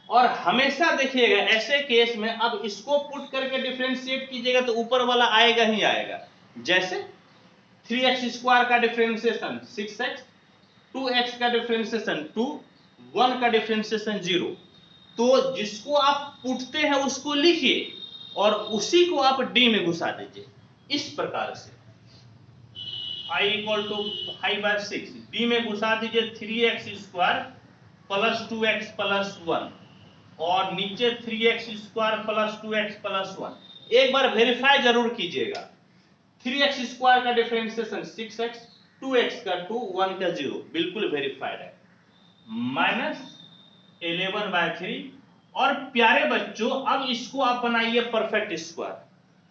Speaker 1: और हमेशा देखिएगा ऐसे केस में अब इसको पुट करके डिफरेंशिएट कीजिएगा तो ऊपर वाला आएगा ही आएगा। जैसे 3x स्क्वायर का डिफरेंशिएशन 6x, 2x का डिफरेंशिएशन 2, 1 का डिफरेंशिएशन 0। तो जिसको आप पुटते हैं उसको लिखिए और उसी को आप d में घुसा दीजिए इस प्रकार से। I इक्वल टू 5/6 d में घुसा दीजिए 3x square plus 2x plus 1 और नीचे 3x square plus 2x plus 1। एक बार वेरीफाई जरूर कीजिएगा, 3x स्क्वायर का डिफरेंशिएशन 6x, 2x का 2, 1 का 0 बिल्कुल वेरीफाइड है, -11/3। और प्यारे बच्चों अब इसको आप बनाइए परफेक्ट स्क्वायर।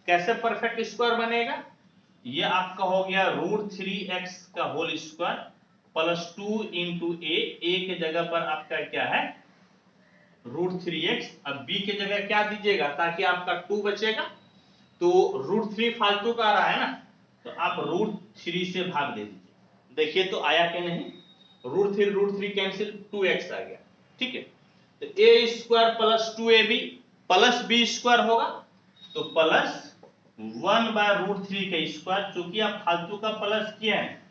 Speaker 1: कैसे परफेक्ट स्क्वायर बनेगा, ये आपका हो गया √3x का whole square plus 2 into a के जगह पर आपका क्या है √3x। अब b के जगह क्या दीजिएगा ताकि आपका 2 बचेगा, तो √3 फालतू का आ रहा है ना, तो आप √3 से भाग दे दीजिए। देखिए तो आया कि नहीं, √3 कैंसिल, 2x आ गया। ठीक है, तो a square plus 2ab plus b square होगा तो प्लस 1/√3 का स्क्वायर। चूंकि आप फालतू का प्लस किए हैं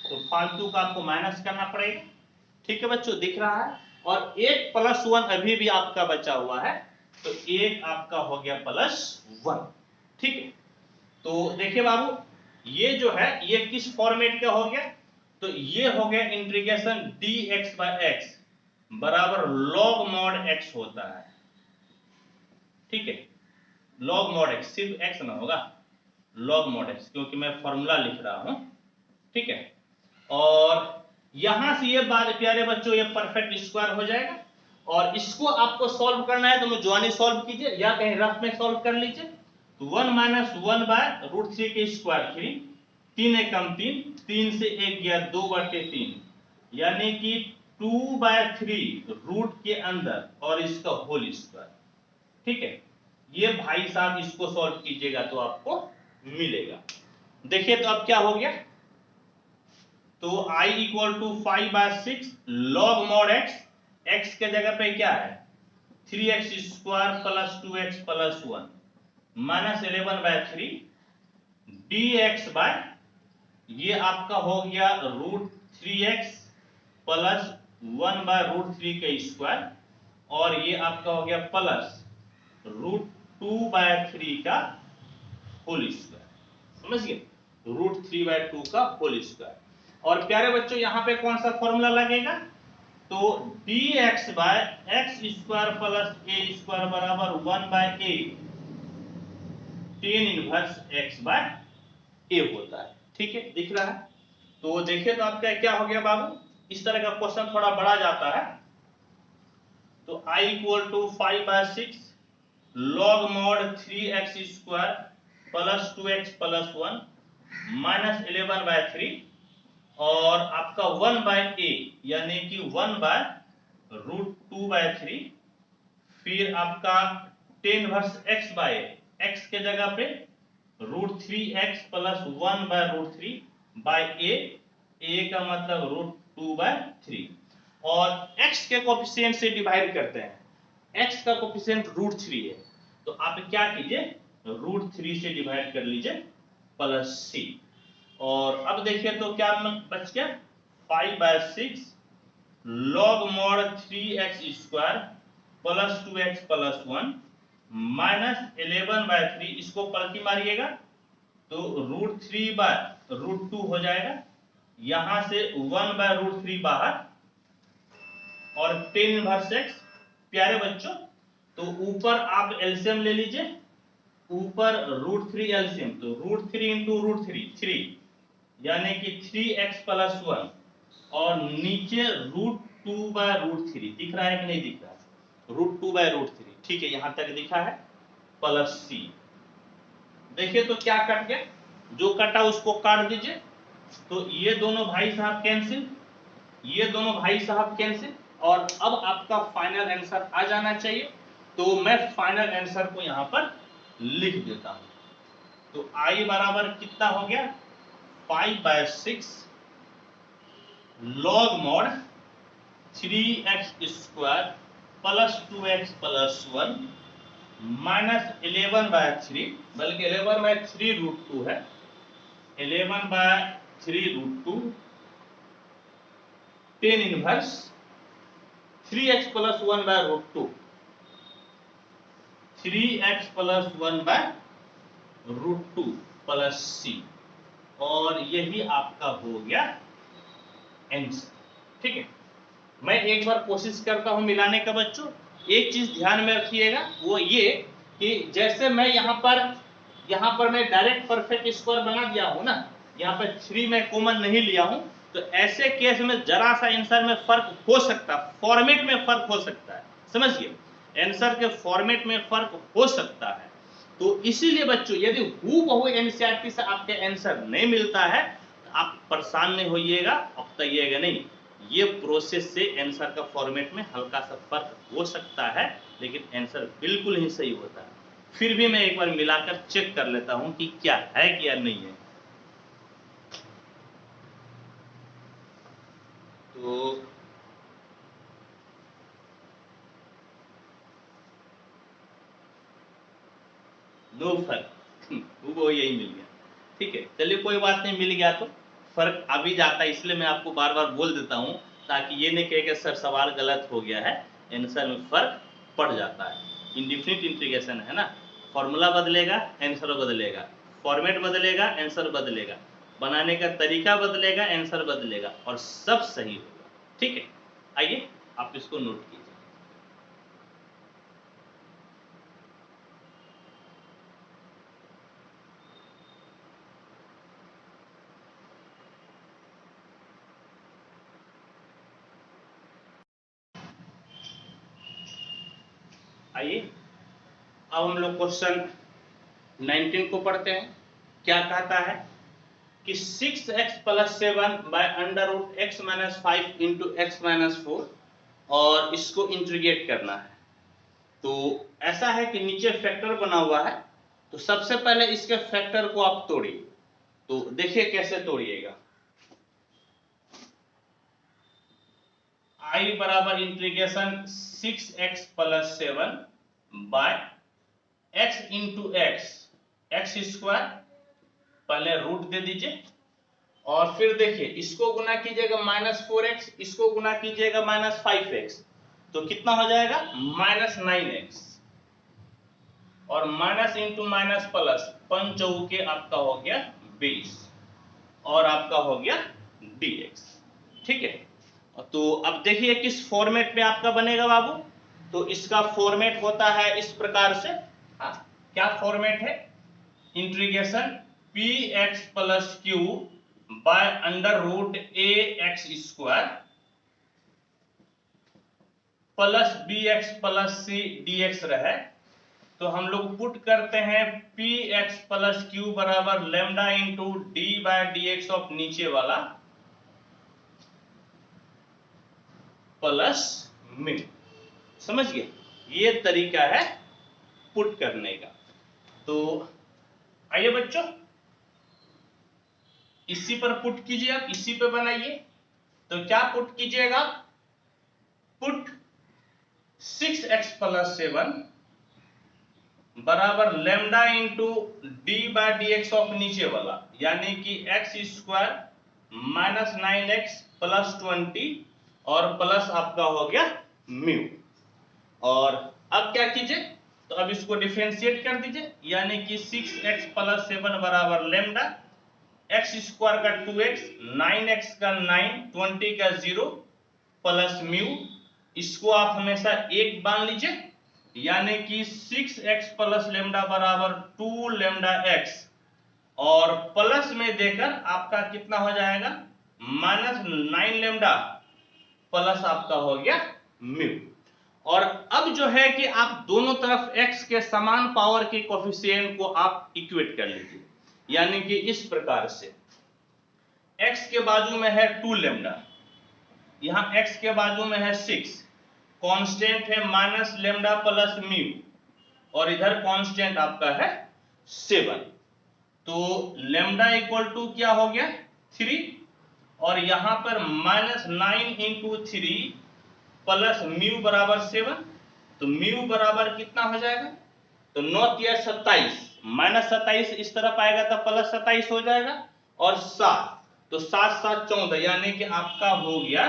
Speaker 1: तो फालतू का आपको माइनस करना पड़ेगा। ठीक है बच्चों, दिख रहा है। और एक प्लस 1 अभी भी आपका बचा हुआ है, तो एक आपका हो गया +1। ठीक है, तो देखिए बाबू ये जो है ये किस फॉर्मेट का हो गया, तो ये हो गया इंटीग्रेशन dx/x बराबर log mod x होता है। ठीक है, log mod x, सिर्फ x ना होगा, log mod x, क्योंकि मैं फॉर्मूला लिख रहा हूं। ठीक है, और यहां से ये बात प्यारे बच्चों ये परफेक्ट स्क्वायर हो जाएगा। और इसको आपको सॉल्व करना है तो मुझे सॉल्व कीजिए या कहीं रफ में सॉल्व कर लीजिए। तो 1 - 1/√3 के स्क्वायर 3, 3 एकम 3, 3 से 1 गया 2/3 यानी कि 2/3 रूट के अंदर और इसका होल स्क्वायर। ठीक है, ये भाई साहब इसको सॉल्व कीजिएगा तो आपको मिलेगा। देखिए तो अब क्या हो गया, तो I equal to 5/6 log mod x, x के जगह पे क्या है 3x square plus 2x plus 1 -11/3 dx by ये आपका हो गया √3x प्लस 1/√3 का स्क्वायर और ये आपका हो गया प्लस √2/3 का होल स्क्वायर। समझिए, √3/2 का होल स्क्वायर। और प्यारे बच्चों यहां पे कौन सा फॉर्मूला लगेगा, तो dx/x square plus a square बराबर 1/a tan इनवर्स x/a होता है। ठीक है, दिख रहा है। तो देखिए तो आपका क्या हो गया बाबू, इस तरह का क्वेश्चन थोड़ा बड़ा जाता है। तो I equal to 5/6 log mod 3x square plus 2x plus 1 -11/3 और आपका 1/a यानी कि 1/√2/3 फिर आपका tan इनवर्स x/a, x के जगह पे √3x plus 1/√3 bye a, a का मतलब √2/3। और x के कोफिशिएंट से डिवाइड करते हैं। x का कोफिशिएंट √3 है, तो आप क्या कीजिए √3 से डिवाइड कर लीजिए प्लस c। और अब देखिए तो क्या बच गया 5/6 log mod 3x² plus 2x plus 1 minus 11/3, इसको पलटी मारिएगा तो √3/√2 हो जाएगा, यहां से 1/√3 बाहर और 10 इनवर्स x। प्यारे बच्चों, तो ऊपर आप एलसीएम ले लीजिए, ऊपर √3 एलसीएम, तो √3 इंटू √3 3, यानी कि 3x प्लस 1, और नीचे √2/√3 दिख रहा है कि नहीं दिख रहा है, √2/√3, ठीक है, यहां तक दिखा है, प्लस c। देखिए तो क्या कट गया, जो कटा उसको काट दीजिए, तो ये दोनों भाई साहब कैंसिल, ये दोनों भाई साहब कैंसिल, और अब आपका फाइनल आंसर आ जाना चाहिए। तो मैं फाइनल आंसर को यहां पर लिख देता हूं। तो i बराबर कितना हो गया 5/6 log mod 3x² plus 2x plus 1 minus 11/3, बल्कि 11/3√2 है, 11/3√2 10 inverse 3x plus 1/√2, 3x plus 1/√2 plus c, और यही आपका हो गया आंसर। ठीक है, मैं एक बार कोशिश करता हूं मिलाने का। बच्चों एक चीज ध्यान में रखिएगा, वो ये कि जैसे मैं यहां पर मैं डायरेक्ट परफेक्ट स्क्वायर बना दिया हूं ना, यहां पर 3 मैं कॉमन नहीं लिया हूं, तो ऐसे केस में जरा सा आंसर में फर्क हो सकता है, फॉर्मेट में फर्क हो सकता है, समझिए, आंसर के फॉर्मेट में फर्क हो सकता है। तो इसीलिए बच्चों यदि हूबहू एनसीईआरटी से आपके आंसर नहीं मिलता है, आप परेशान नहीं होइएगा, अक्ताइएगा नहीं, ये प्रोसेस से आंसर का फॉर्मेट में हल्का सा फर्क हो सकता है, लेकिन आंसर बिल्कुल ही सही होता है। फिर भी मैं एक बार मिलाकर चेक कर लेता हूं कि क्या है कि या नहीं है। तो नो फर्क, वो यही मिल गया। ठीक है, चलिए कोई बात नहीं, मिल गया तो फर्क आ भी जाता है, इसलिए मैं आपको बार बार बोल देता हूं, ताकि ये नहीं कहे कि सर सवाल गलत हो गया है, आंसर में फर्क पड़ जाता है। इंडिफिनिट इंटीग्रेशन है ना, फॉर्मूला बदलेगा आंसर बदलेगा, फॉर्मेट बदलेगा आंसर बदलेगा, बनाने का तरीका बदलेगा आंसर बदलेगा, और सब सही होगा। ठीक है, आइए आप इसको नोट कीजिए। आइए अब हम लोग क्वेश्चन 19 को पढ़ते हैं। क्या कहता है कि 6x plus 7 bye √x-5 into x-4, और इसको इंटीग्रेट करना है। तो ऐसा है कि नीचे फैक्टर बना हुआ है, तो सबसे पहले इसके फैक्टर को आप तोड़िए। तो देखिए कैसे तोड़िएगा। i बराबर integration 6x plus 7 by x into x² पहले रूट दे दीजिए, और फिर देखिए इसको गुना कीजिएगा -4x, इसको गुना कीजिएगा -5x, तो कितना हो जाएगा -9x, और माइनस इंटू माइनस प्लस, 5 चौके आपका हो गया 20, और आपका हो गया dx। ठीक है, तो अब देखिए किस फॉर्मेट में आपका बनेगा बाबू। तो इसका फॉर्मेट होता है इस प्रकार से, हाँ, क्या फॉर्मेट है, integration px plus q by √ax² plus bx plus c dx रहे, तो हम लोग पुट करते हैं px प्लस q बराबर lambda into d by dx of नीचे वाला प्लस में। समझ गए, ये तरीका है पुट करने का। तो आइए बच्चों इसी पर पुट कीजिए, आप इसी पे बनाइए। तो क्या पुट कीजिएगा, पुट 6x प्लस 7 बराबर lambda into d by d x of नीचे वाला, यानी कि x square minus 9x plus 20 और प्लस आपका हो गया म्यू। और अब क्या कीजिए, तो अब इसको डिफरेंशिएट कर दीजिए, यानी कि 6x प्लस 7 बराबर लेमडा, एक्स स्क्वायर का 2x, 9x का 9, 20 का 0 प्लस म्यू, इसको आप हमेशा 1 मान लीजिए, यानी कि 6x प्लस लेमडा बराबर 2 लेमडा x, और प्लस में देकर आपका कितना हो जाएगा माइनस 9 लेमडा प्लस आपका हो गया म्यू। और अब जो है कि आप दोनों तरफ x के समान पावर के कोफिशिएंट को आप इक्वेट कर लीजिए, यानी कि इस प्रकार से x के बाजू में है 2 लेमडा, यहां x के बाजू में है 6, कांस्टेंट है माइनस लेमडा प्लस म्यू, और इधर कांस्टेंट आपका है 7, तो लेमडा इक्वल टू क्या हो गया 3, और यहां पर माइनस 9 इंटू 3 प्लस म्यू बराबर 7, तो म्यू बराबर कितना हो जाएगा, तो 9 या 27, माइनस 27 इस तरफ आएगा तो प्लस 27 हो जाएगा, और 7, तो 7 7 14, यानी कि आपका हो गया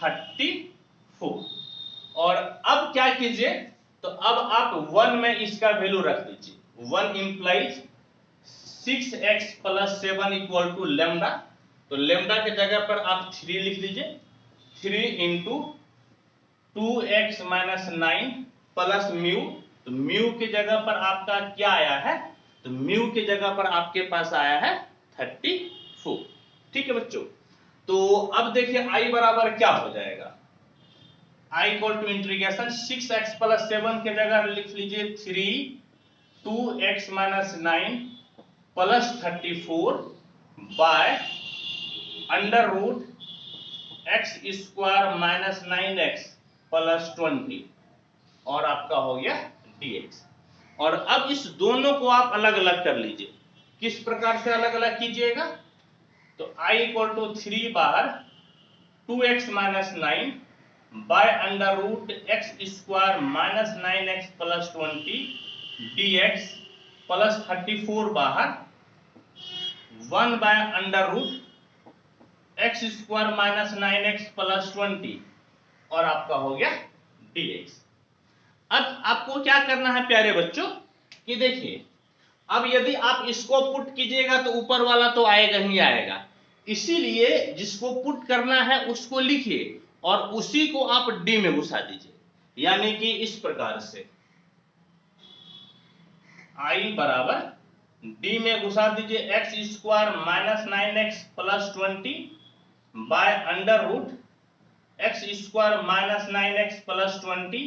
Speaker 1: 34। और अब क्या कीजिए, तो अब आप 1 में इसका वैल्यू रख दीजिए, 1 implies 6x plus 7 equal to lambda, तो लेमडा के जगह पर आप 3 लिख लीजिए, 3 into 2x minus 9 plus mu, तो म्यू की जगह पर आपका क्या आया है, तो म्यू की जगह पर आपके पास आया है 34। ठीक है बच्चों, तो अब देखिए i बराबर क्या हो जाएगा, i equal to integration 6x plus 7 के जगह लिख लीजिए 3 2x minus 9 plus 34 by under root x square minus 9x plus 20, और आपका हो गया dx। और अब इस दोनों को आप अलग अलग कर लीजिए, किस प्रकार से अलग अलग कीजिएगा, तो i इक्वल टू 3 बार 2x minus 9 by under root x square minus 9x plus 20 dx plus 34 बाहर 1 bye under root x square minus 9x plus 20, और आपका हो गया dx। अब आपको क्या करना है प्यारे बच्चों, कि देखिए अब यदि आप इसको पुट कीजिएगा तो ऊपर वाला तो आएगा ही आएगा, इसीलिए जिसको पुट करना है उसको लिखिए और उसी को आप d में घुसा दीजिए, यानी कि इस प्रकार से i बराबर d में घुसा दीजिए x square minus 9x plus 20 by under root x square minus 9x plus 20,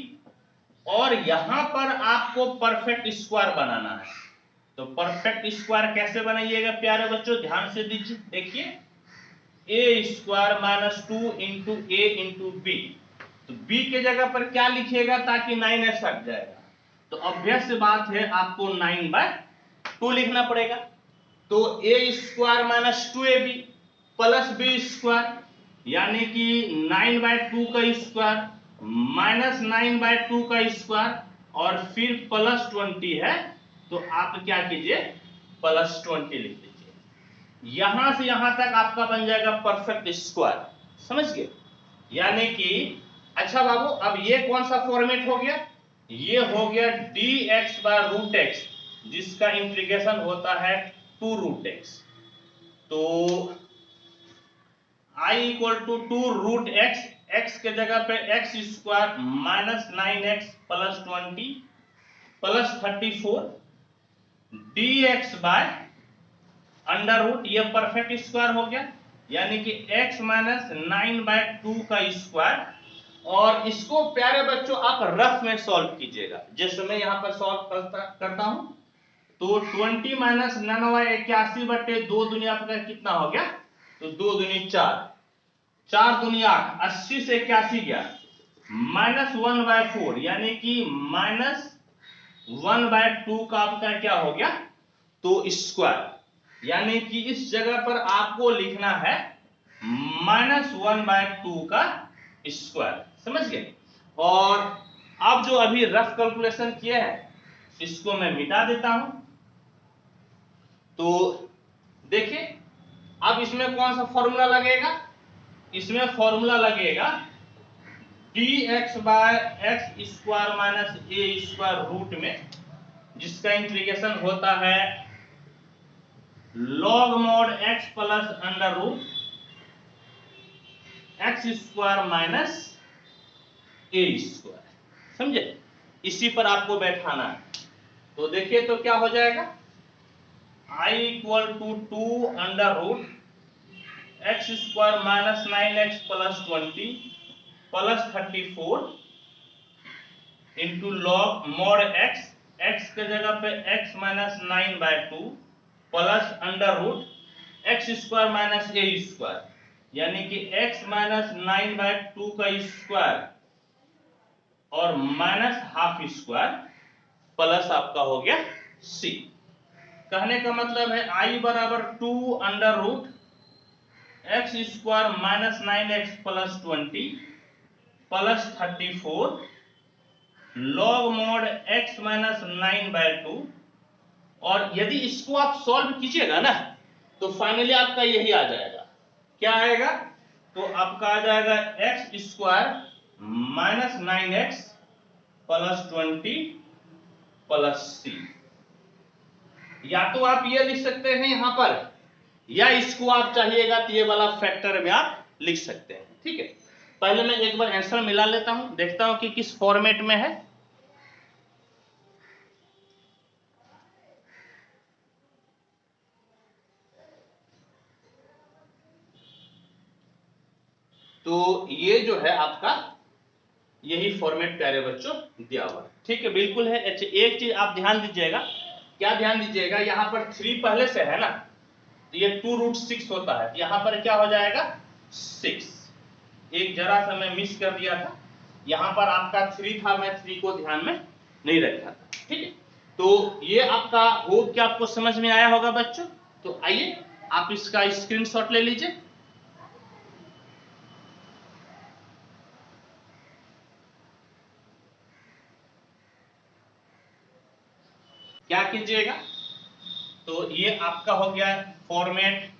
Speaker 1: और यहां पर आपको परफेक्ट स्क्वायर बनाना है। तो परफेक्ट स्क्वायर कैसे बनाइएगा प्यारे बच्चों, ध्यान से दीजिए, देखिए a square minus 2 into a into b, तो b के जगह पर क्या लिखिएगा ताकि 9x हट जाएगा, तो ऑब्वियस बात है आपको 9/2 लिखना पड़ेगा, तो a square minus 2ab plus b square, यानी कि 9/2 का स्क्वायर माइनस 9/2 का स्क्वायर, और फिर प्लस 20 है, तो आप क्या कीजिए प्लस 20 लिख दीजिए, यहां से यहां तक आपका बन जाएगा परफेक्ट स्क्वायर, समझ गए, यानी कि अच्छा बाबू अब ये कौन सा फॉर्मेट हो गया, ये हो गया dx बाय रूट x, जिसका इंटीग्रेशन होता है 2 रूट x, तो i equal to 2 root x, x के जगह पे x square minus 9x plus 20 plus 34 dx by under root, ये परफेक्ट स्क्वायर हो गया, यानी कि x माइनस 9/2 का स्क्वायर, और इसको प्यारे बच्चों आप रफ में सॉल्व कीजिएगा, जैसे मैं यहां पर सॉल्व करता हूं, तो 20 माइनस 81/2 दुनिया पर कितना हो गया, तो 2 दूनी 4, 4 दूनी 8, 80 से 81 गया, माइनस 1/4, यानी कि माइनस 1/2 का आपका क्या हो गया, तो स्क्वायर, यानी कि इस जगह पर आपको लिखना है माइनस 1/2 का स्क्वायर, समझ गए। और अब जो अभी रफ कैलकुलेशन किए हैं इसको मैं मिटा देता हूं। तो देखिए अब इसमें कौन सा फॉर्मूला लगेगा, इसमें फॉर्मूला लगेगा dx by x square minus a square root में, जिसका इंटीग्रेशन होता है log mod x plus under root x square minus a square. समझे, इसी पर आपको बैठाना है। तो देखिए तो क्या हो जाएगा, i equal to 2 under root x square minus 9x plus 20 plus 34 into log mod x, x के जगह पे x minus 9/2 plus under root x square minus a square, यानी कि x माइनस 9/2 का स्क्वायर और माइनस हाफ स्क्वायर प्लस आपका हो गया c। कहने का मतलब है i बराबर 2 under root x square minus 9x plus 20 plus 34 log mod x minus 9/2। और यदि इसको आप सॉल्व कीजिएगा ना तो फाइनली आपका यही आ जाएगा। क्या आएगा, तो आपका आ जाएगा x square minus 9x plus 20 plus c। या तो आप ये लिख सकते हैं यहां पर, या इसको आप चाहिएगा तो ये वाला फैक्टर में आप लिख सकते हैं। ठीक है, पहले मैं एक बार आंसर मिला लेता हूं, देखता हूं कि किस फॉर्मेट में है। तो ये जो है आपका यही फॉर्मेट प्यारे बच्चों दिया हुआ है। ठीक है, बिल्कुल है। अच्छा एक चीज आप ध्यान दीजिएगा, क्या ध्यान दीजिएगा, यहां पर 3 पहले से है ना, तो ये 2√6 होता है, यहां पर क्या हो जाएगा 6। एक जरा सा मैं मिस कर दिया था, यहां पर आपका 3 था, मैं 3 को ध्यान में नहीं रखा था। ठीक है, तो ये आपका होप क्या आपको समझ में आया होगा बच्चों। तो आइए आप इसका स्क्रीनशॉट ले लीजिए। क्या कीजिएगा, तो ये आपका हो गया format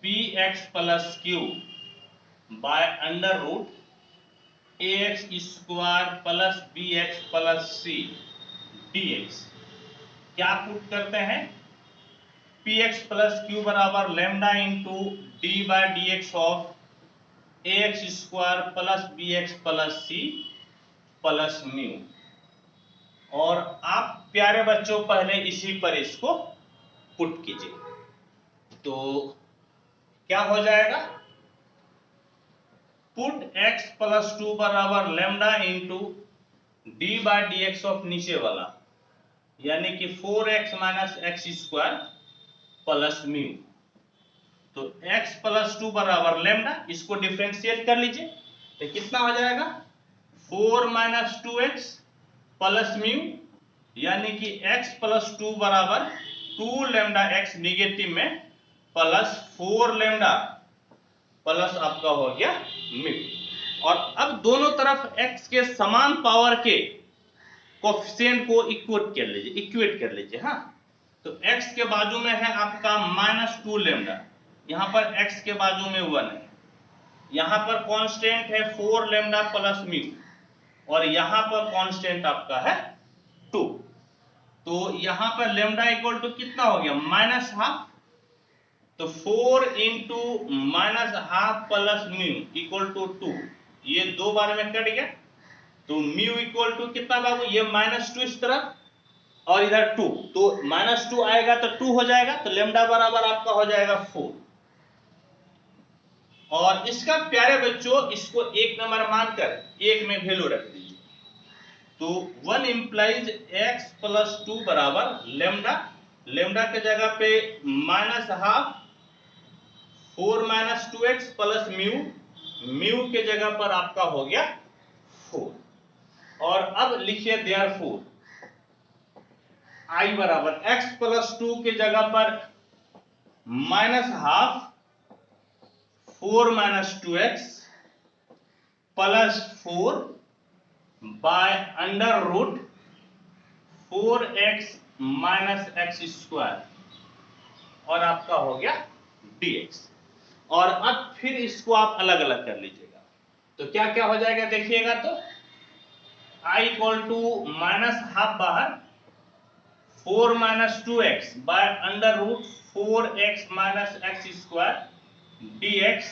Speaker 1: px plus q by under root ax square plus bx plus c dx। क्या पुट करते हैं, px प्लस क्यू बराबर lambda into d by d x of ax square plus bx plus c plus mu. और आप प्यारे बच्चों पहले इसी पर इसको पुट कीजिए, तो क्या हो जाएगा, पुट x प्लस 2 बराबर lambda into d by d x of नीचे वाला, यानी कि 4x minus x square plus mu. तो x प्लस 2 बराबर लेमडा, इसको डिफरेंशिएट कर लीजिए तो कितना हो जाएगा 4 माइनस 2x प्लस म्यू, यानी कि x प्लस 2 बराबर 2 लेमडा x निगेटिव में प्लस 4 लेमडा प्लस आपका हो गया म्यू। और अब दोनों तरफ x के समान पावर के कोफिशिएंट को इक्वेट कर लीजिए। हाँ, तो x के बाजू में है आपका -2 लेमडा, यहां पर x के बाजू में 1 है, यहां पर कांस्टेंट है 4 लेमडा प्लस म्यू, और यहां पर कांस्टेंट आपका है 2। तो यहां पर लेमडा इक्वल टू कितना हो गया -12, तो 4 into -12 plus mu equal to 2, ये 2 बार में कट गया, तो म्यू इक्वल टू कितना बाबू, ये -2 इस तरफ और इधर 2, तो -2 आएगा तो 2 हो जाएगा, तो लेमडा बराबर आपका हो जाएगा 4। और इसका प्यारे बच्चों इसको 1 नंबर मानकर 1 में वैल्यू रख दीजिए, तो 1 इंप्लाइज x प्लस 2 बराबर लेमडा, लेमडा के जगह पे -12 4 minus 2x plus mu, mu के जगह पर आपका हो गया 4। और अब लिखिए देयरफॉर i बराबर x प्लस 2 के जगह पर -12 4 minus 2x plus 4 by under root 4x minus x square, और आपका हो गया dx। और अब फिर इसको आप अलग अलग कर लीजिएगा, तो क्या क्या हो जाएगा देखिएगा, तो I equal to minus half बाहर 4 minus 2x by under root 4x minus x square dx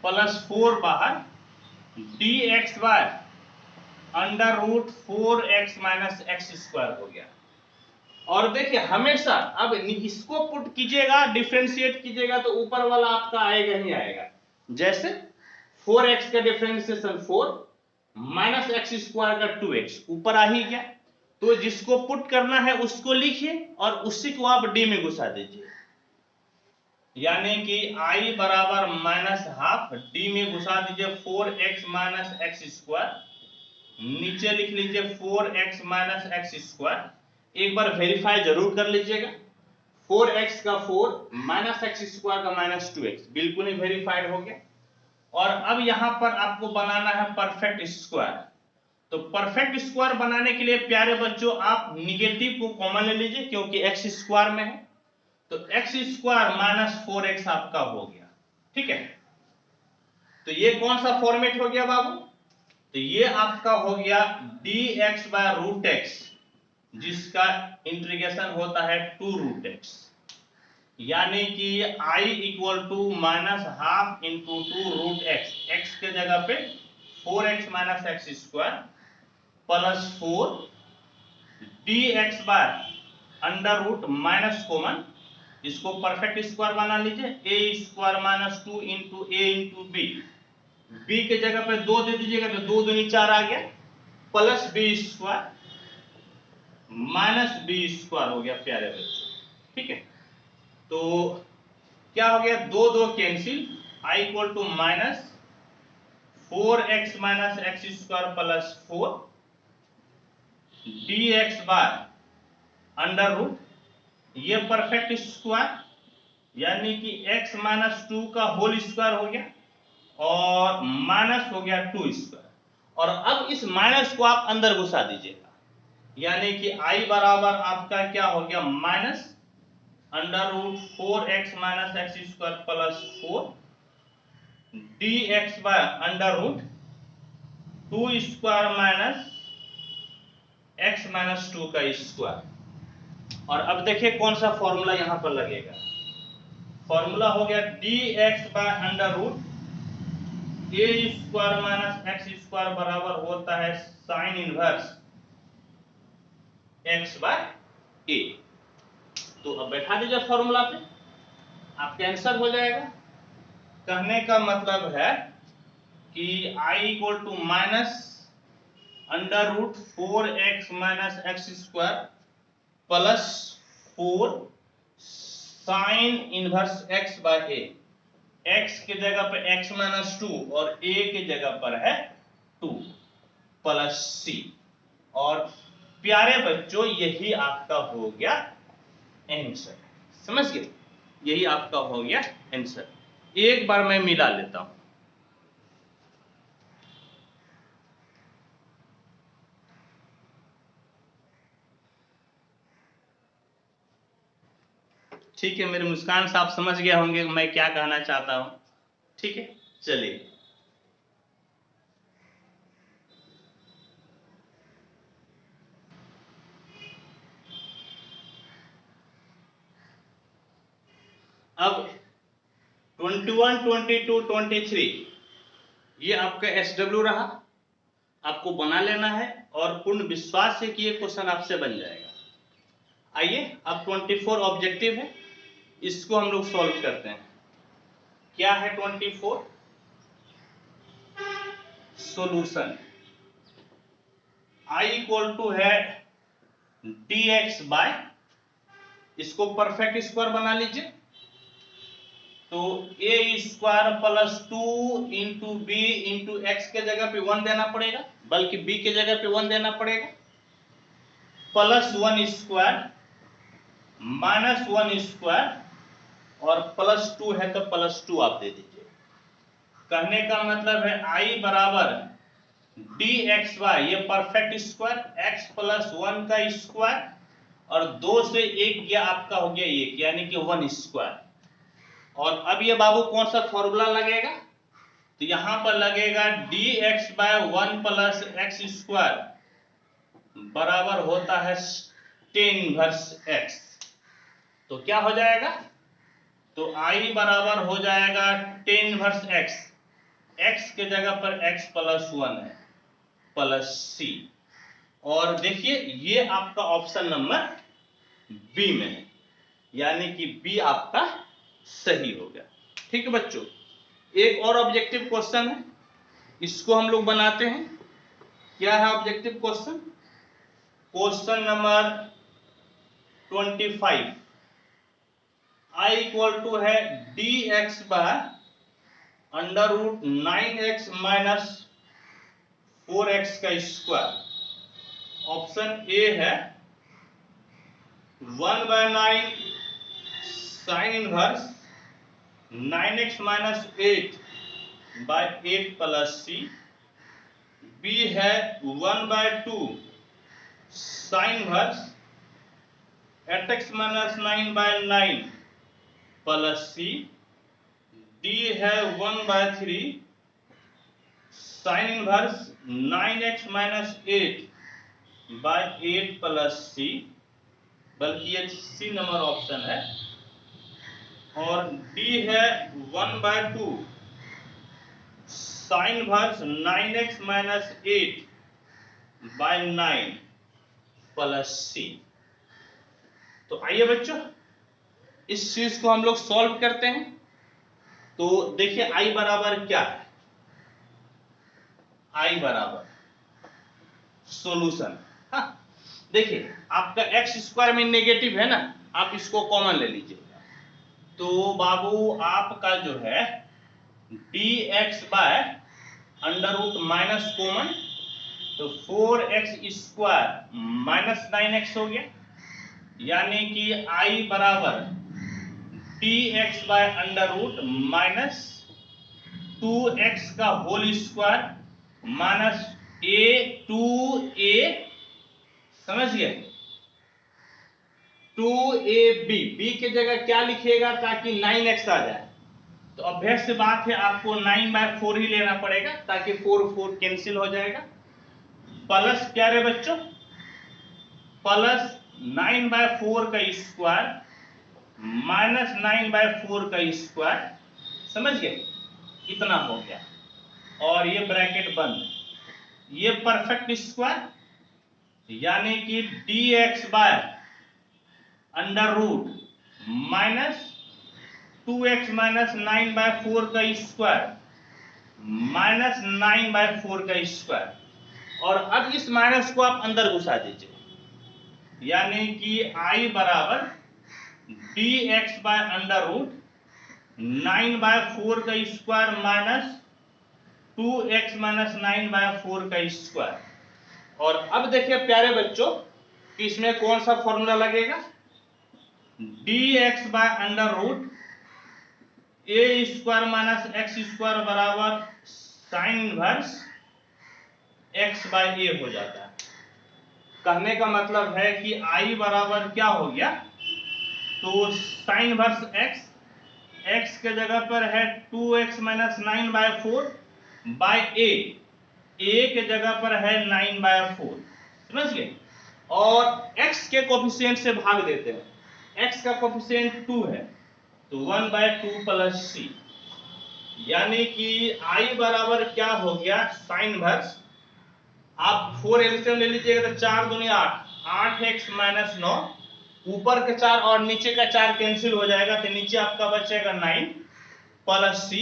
Speaker 1: plus 4 बाहर dx by under root 4x minus x square हो गया। और देखिए हमेशा अब इसको पुट कीजिएगा, डिफरेंशिएट कीजिएगा, तो ऊपर वाला आपका आएगा ही आएगा। जैसे 4x का डिफरेंशिएशन 4 माइनस एक्स स्क्वायर का 2x ऊपर आ ही गया, तो जिसको पुट करना है उसको लिखिए और उसी को आप डी में घुसा दीजिए, यानी कि I बराबर माइनस हाफ डी में घुसा दीजिए 4x माइनस एक्स स्क्वायर, नीचे लिख लीजिए 4x माइनस एक्स स्क्वायर। एक बार वेरीफाई जरूर कर लीजिएगा, 4x का 4 माइनस एक्स स्क्वायर का माइनस 2x बिल्कुल ही वेरीफाइड हो गया। और अब यहां पर आपको बनाना है परफेक्ट स्क्वायर। तो परफेक्ट स्क्वायर बनाने के लिए प्यारे बच्चों आप निगेटिव को कॉमन ले लीजिए, क्योंकि एक्स स्क्वायर में है, तो एक्स स्क्वायर माइनस 4x आपका हो गया। ठीक है, तो ये कौन सा फॉर्मेट हो गया बाबू, तो ये आपका हो गया dx बाय रूट एक्स, जिसका इंटीग्रेशन होता है 2 रूट एक्स, यानी कि I equal to minus half into 2 root x, x के जगह पे 4x minus x square plus 4 dx by under root minus common, इसको परफेक्ट स्क्वायर बना लीजिए, a square minus 2 into a into b, b के जगह पे 2 दे दीजिएगा तो 2 दूनी 4 आ गया, plus B square minus B square हो गया प्यारे बच्चों। ठीक है, तो क्या हो गया, 2 2 cancel, I equal to minus 4x minus x square plus 4 dx by under root, ये परफेक्ट स्क्वायर यानी कि x माइनस 2 का होल स्क्वायर हो गया और माइनस हो गया 2 स्क्वायर। और अब इस माइनस को आप अंदर घुसा दीजिएगा, यानी कि I बराबर आपका क्या हो गया, minus under root 4x minus x square plus 4 dx by under root 2 square minus x minus 2 का स्क्वायर। और अब देखिए कौन सा फॉर्मूला यहां पर लगेगा, फॉर्मूला हो गया dx by under root a square minus x square बराबर होता है sine inverse x by a। तो अब बैठा दीजिए फॉर्मूला पे, आपका आंसर हो जाएगा। कहने का मतलब है कि I equal to minus under root 4x minus x square plus 4 sine inverse x by a, x के जगह पे x माइनस 2 और a के जगह पर है 2 प्लस c। और प्यारे बच्चों यही आपका हो गया आंसर, समझ गए, यही आपका हो गया आंसर। एक बार मैं मिला लेता हूं, ठीक है, मेरे मुस्कान साहब समझ गए होंगे मैं क्या कहना चाहता हूं। ठीक है, चलिए अब 21, 22, 23 ये आपका SW रहा, आपको बना लेना है और पूर्ण विश्वास है कि ये क्वेश्चन आपसे बन जाएगा। आइए अब 24 ऑब्जेक्टिव है, इसको हम लोग सॉल्व करते हैं। क्या है 24, सॉल्यूशन I इक्वल टू है dx बाय, इसको परफेक्ट स्क्वायर बना लीजिए, तो a square plus 2 into B into X के जगह पे 1 देना पड़ेगा, बल्कि b के जगह पे 1 देना पड़ेगा, प्लस 1 स्क्वायर माइनस 1 स्क्वायर और प्लस 2 है तो प्लस 2 आप दे दीजिए। कहने का मतलब है आई बराबर डी एक्स वाई, ये परफेक्ट स्क्वायर, एक्स प्लस 1 का स्क्वायर और 2 से 1 गया आपका हो गया 1, यानी कि 1 स्क्वायर। और अब ये बाबू कौन सा फॉर्मूला लगेगा, तो यहां पर लगेगा D x by 1 plus x square बराबर होता है टेन इनवर्स एक्स। तो क्या हो जाएगा, तो आई बराबर हो जाएगा टेन इनवर्स एक्स, एक्स के जगह पर एक्स प्लस 1 है प्लस सी। और देखिए ये आपका ऑप्शन नंबर बी में है, यानी कि बी आपका सही हो गया। ठीक है बच्चों, एक और ऑब्जेक्टिव क्वेश्चन है, इसको हम लोग बनाते हैं। क्या है objective question, question number 25। I equal to है D x by under root 9x minus 4x का स्क्वायर। ऑप्शन ए है 1/9 sine inverse 9x minus 8/8 plus c. B है 1/2 sine inverse 8x minus 9/9 plus c. D है 1/3 sine inverse 9x minus 8/8 plus c, बल्कि ये सी नंबर ऑप्शन है। और डी है 1/2 sine inverse 9x minus 8/9 plus c. तो आइए बच्चों इस चीज को हम लोग सॉल्व करते हैं। तो देखिए आई बराबर क्या है, आई बराबर सॉल्यूशन। हाँ देखिए आपका एक्स स्क्वायर में नेगेटिव है ना, आप इसको कॉमन ले लीजिएगा। तो बाबू आपका जो है D x by under root minus common, तो 4x स्क्वायर माइनस 9x हो गया, यानी कि आई बराबर D x by under root minus 2x का whole square minus a 2a, समझ गए, 2ab, b के जगह क्या लिखिएगा ताकि 9x आ जाए। तो अभ्यास से बात है आपको 9/4 ही लेना पड़ेगा ताकि 4 कैंसिल हो जाएगा। प्लस क्या रे बच्चों, प्लस 9/4 का स्क्वायर माइनस 9/4 का स्क्वायर, समझ गए, इतना हो गया। और ये ब्रैकेट बंद, ये परफेक्ट स्क्वायर, यानी कि dx by under root minus 2x minus 9/4 का स्क्वायर माइनस 9/4 का स्क्वायर। और अब इस माइनस को आप अंदर घुसा दीजिए, यानी कि i बराबर dx बाय अंडर रूट 9/4 का स्क्वायर माइनस 2x माइनस 9/4 का स्क्वायर। और अब देखिए प्यारे बच्चों कि इसमें कौन सा फॉर्मूला लगेगा, dx by under root a square minus x square बराबर sine inverse x by a हो जाता है। कहने का मतलब है कि i बराबर क्या हो गया, तो साइन इनवर्स x, x के जगह पर है 2x माइनस 9/4 बाय a के जगह पर है 9/4, समझ गए। और x के कोफिशिएंट से भाग देते हैं, x का कोफिशिएंट 2 है तो 1/2 प्लस c, यानी कि i बराबर क्या हो गया, साइन इनवर्स, आप 4 एलसीएम ले लीजिएगा तो 4 दूनी 8, 8x माइनस 9, ऊपर का 4 और नीचे का 4 कैंसिल हो जाएगा तो नीचे आपका बचेगा 9 प्लस c।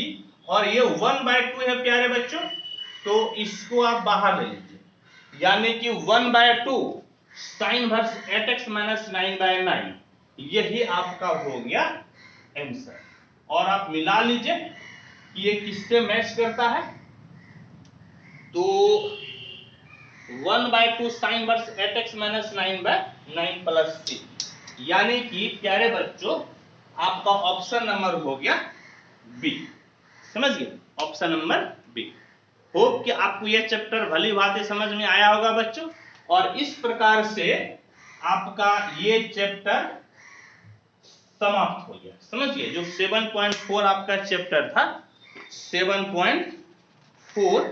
Speaker 1: और ये 1/2 है प्यारे बच्चों, तो इसको आप बाहर ले लीजिए, यानी कि 1/2 साइन इनवर्स 8x माइनस 9/9, यही आपका हो गया आंसर। और आप मिला लीजिए कि ये किससे मैच करता है, तो 1/2 sine inverse 8x minus 9/9 plus c, यानी कि प्यारे बच्चों आपका ऑप्शन नंबर हो गया बी, समझ गए। Option number B. होप कि आपको यह चैप्टर भली भांति समझ में आया होगा बच्चों, और इस प्रकार से आपका ये चैप्टर समाप्त हो गया। समझिए, जो 7.4 आपका चैप्टर था 7.4,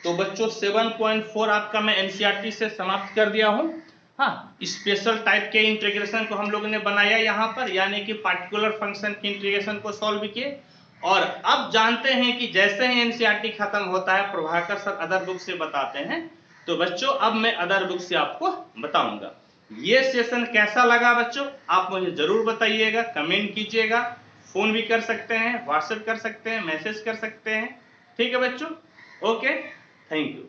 Speaker 1: तो बच्चों 7.4 आपका मैं एनसीईआरटी से समाप्त कर दिया हूं। हाँ, स्पेशल टाइप के इंटीग्रेशन को हम लोगों ने बनाया यहाँ पर, यानी कि पार्टिकुलर फंक्शन के इंटीग्रेशन को सॉल्व किए। और अब जानते हैं कि जैसे ही एनसीईआरटी खत्म होता है प्रभाकर सर अदर बुक से बताते हैं, तो बच्चों अब मैं अदर बुक से आपको बताऊंगा। ये सेशन कैसा लगा बच्चों, आप मुझे जरूर बताइएगा, कमेंट कीजिएगा, फोन भी कर सकते हैं, व्हाट्सएप कर सकते हैं, मैसेज कर सकते हैं। ठीक है बच्चों, ओके, थैंक यू।